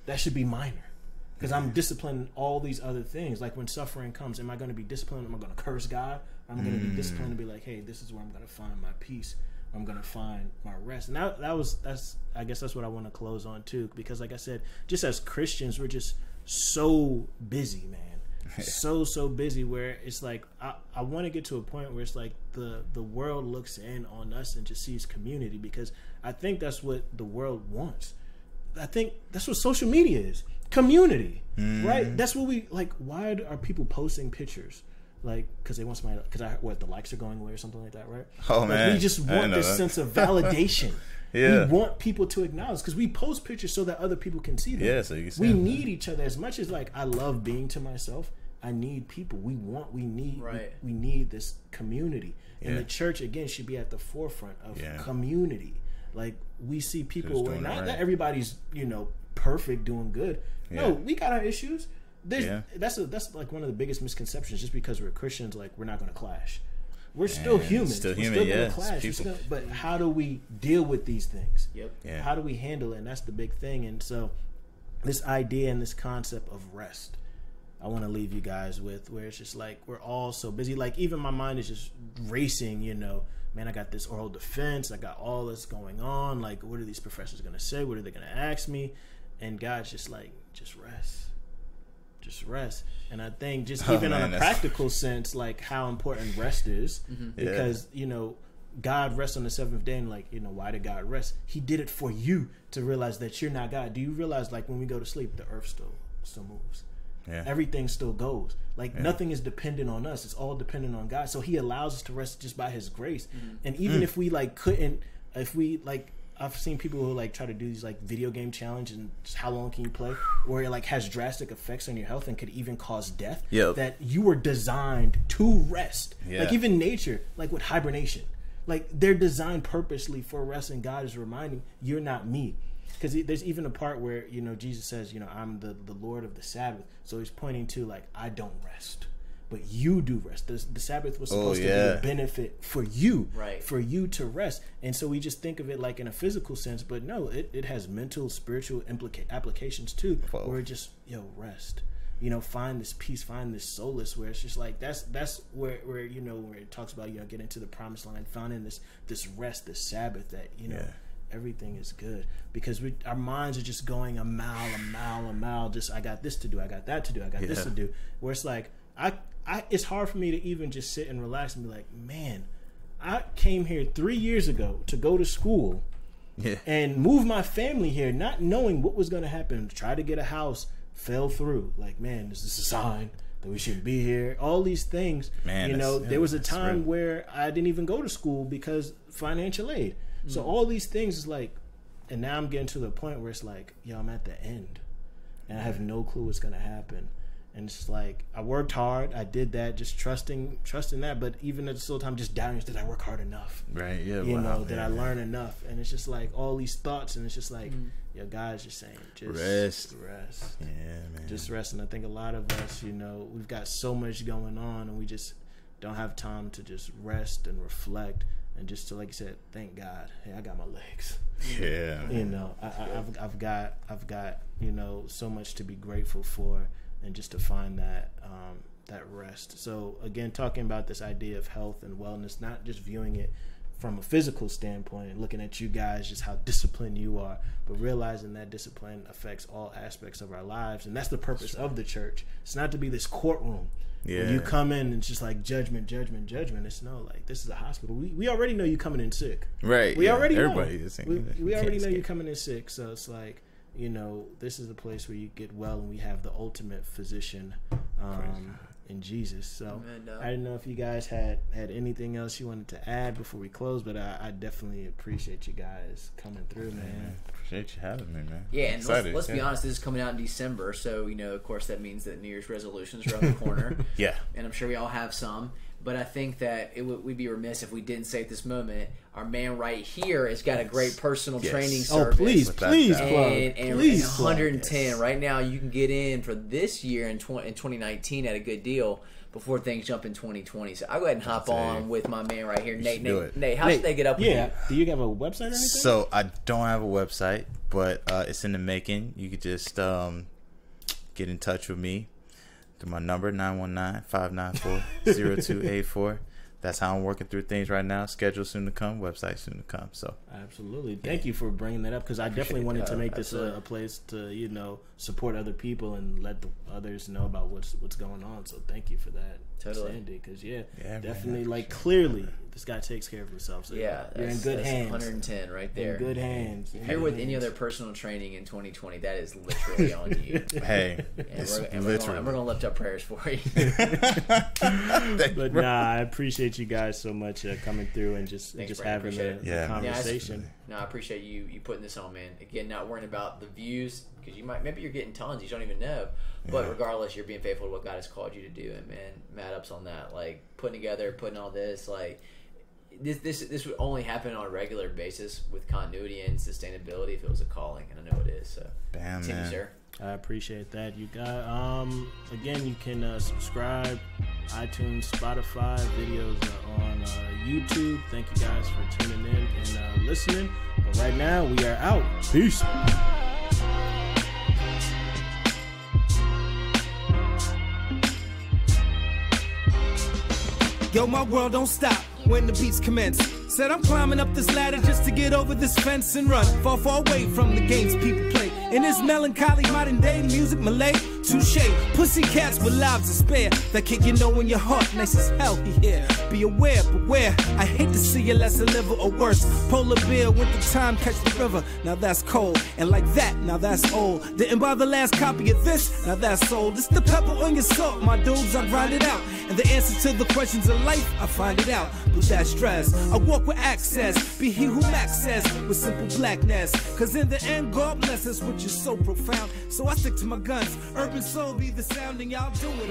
That should be minor. Because I'm disciplined in all these other things. Like when suffering comes, am I going to be disciplined? Am I going to curse God? I'm going to be disciplined and be like, hey, this is where I'm going to find my peace. I'm going to find my rest. And I guess that's what I want to close on too. Because like I said, just as Christians, we're just so busy, man. So busy, where it's like, I want to get to a point where it's like the world looks in on us and just sees community. Because I think that's what the world wants. I think that's what social media is. Community, right? That's what we like. Why are people posting pictures? Like, because they want somebody. Because the likes are going away or something like that, right? Oh, like, man, we just want this sense of validation. We want people to acknowledge, because we post pictures so that other people can see them. Yeah, so you can see we need each other as much as like I love being to myself. I need people. We need Right. we need this community. And the church, again, should be at the forefront of community. Like, we see people where not everybody's, perfect, doing good. No, we got our issues. That's like one of the biggest misconceptions. Just because we're Christians, like, we're not going to clash. We're still human. We're still going to clash. But how do we deal with these things? Yep. Yeah. How do we handle it? And that's the big thing. And so this idea and this concept of rest, I want to leave you guys with, where it's just like, we're all so busy. Like, even my mind is just racing, man, I got this oral defense. I got all this going on. Like, what are these professors going to say? What are they going to ask me? And God's just like, just rest. Just rest. And I think just even on a practical sense, like, how important rest is, because, God rests on the seventh day, and like, why did God rest? He did it for you to realize that you're not God. Do you realize, like, when we go to sleep, the earth still moves? Yeah. Everything still goes. Like, nothing is dependent on us. It's all dependent on God. So he allows us to rest just by his grace. And even if we I've seen people who like try to do these like video game challenges and just how long can you play, where it like has drastic effects on your health and could even cause death. That you were designed to rest. Like, even nature, like with hibernation, like, they're designed purposely for rest, and God is reminding, you're not me. Because there's even a part where, Jesus says, I'm the Lord of the Sabbath. So he's pointing to, like, I don't rest, but you do rest. The Sabbath was supposed to be a benefit for you, for you to rest. And so we just think of it like in a physical sense, but no, it has mental, spiritual applications too, where it just, rest. Find this peace, find this solace, where it's just like, that's where where it talks about, get into the promised land, finding this rest, this Sabbath, that, everything is good, because our minds are just going a mile. Just, I got this to do, I got that to do, I got this to do. Where it's like, it's hard for me to even just sit and relax and be like, man, I came here 3 years ago to go to school and move my family here, not knowing what was going to happen. Try to get a house, fell through. Like, man, is this a sign that we shouldn't be here? All these things. Man, there was a time where I didn't even go to school because financial aid. So all these things is like, and now I'm getting to the point where it's like, I'm at the end, and I have no clue what's gonna happen. And it's like, I worked hard, I did that, just trusting that, but even at the same time, just doubting, did I work hard enough? Right? Yeah. Did I learn enough? And it's just like all these thoughts, and it's just like, God's just saying, just rest. Yeah, man. Just rest. And I think a lot of us, we've got so much going on, and we just don't have time to just rest and reflect. And just to, like you said, thank God. Hey, I got my legs. Yeah. I've got so much to be grateful for, and just to find that rest. So again, talking about this idea of health and wellness, not just viewing it from a physical standpoint and looking at you guys, just how disciplined you are, but realizing that discipline affects all aspects of our lives. And that's the purpose of the church. It's not to be this courtroom. When you come in and it's just like judgment. It's like, this is a hospital. We already know you coming in sick. Right. We already know. We already know you're coming in sick. So it's like, this is the place where you get well, and we have the ultimate physician in Jesus. So I didn't know if you guys had anything else you wanted to add before we close, but I definitely appreciate you guys coming through, man. Appreciate you having me, man. Yeah, and let's be honest, this is coming out in December, so of course that means that New Year's resolutions are around the corner. And I'm sure we all have some. But I think that we'd be remiss if we didn't say at this moment, our man right here has got a great personal training service. Please plug. And 110. Right now, you can get in for this year in 2019 at a good deal before things jump in 2020. So I'll go ahead and hop on with my man right here, Nate. Nate, how should they get up with you? Do you have a website or anything? So I don't have a website, but it's in the making. You could just get in touch with me. To my number, 919-594-0284. That's how I'm working through things right now. Schedule soon to come, website soon to come. So absolutely, thank you for bringing that up, because I definitely wanted to make this a place to support other people and let the others know about what's going on. So thank you for that, Sandy. Because definitely, like, clearly this guy takes care of himself. So yeah, you're in good hands. 110 right there. In good hands. If you're with any other personal training in 2020, that is literally on you. Hey, we're gonna lift up prayers for you. But nah, I appreciate you guys so much coming through and just having the conversation. No, I appreciate you putting this on, man. Again, not worrying about the views, because maybe you're getting tons you don't even know. But regardless, you're being faithful to what God has called you to do. And man, mad ups on that. Like putting all this, like this would only happen on a regular basis with continuity and sustainability if it was a calling, and I know it is. So, damn, man. Sir. I appreciate that. You got again, you can subscribe, iTunes, Spotify, videos on YouTube. Thank you guys for tuning in and listening. But right now, we are out. Peace. Yo, my world don't stop when the beats commence. Said I'm climbing up this ladder just to get over this fence and run far, far away from the games people play. In this melancholy modern day music Malay, touche. Pussycats with lives to spare that kick you know in your heart, nice as hell here. Be aware, beware. I hate to see you less a liver or worse. Polar bear, winter time, catch the river. Now that's cold, and like that, now that's old. Didn't buy the last copy of this, now that's old. It's the pepper on your salt, my dudes, I grind it out. And the answer to the questions of life, I find it out. With that stress, I walk with access. Be he who Max says, with simple blackness. Cause in the end, God bless us, which is so profound. So I stick to my guns. Urban soul be the sound, and y'all do it.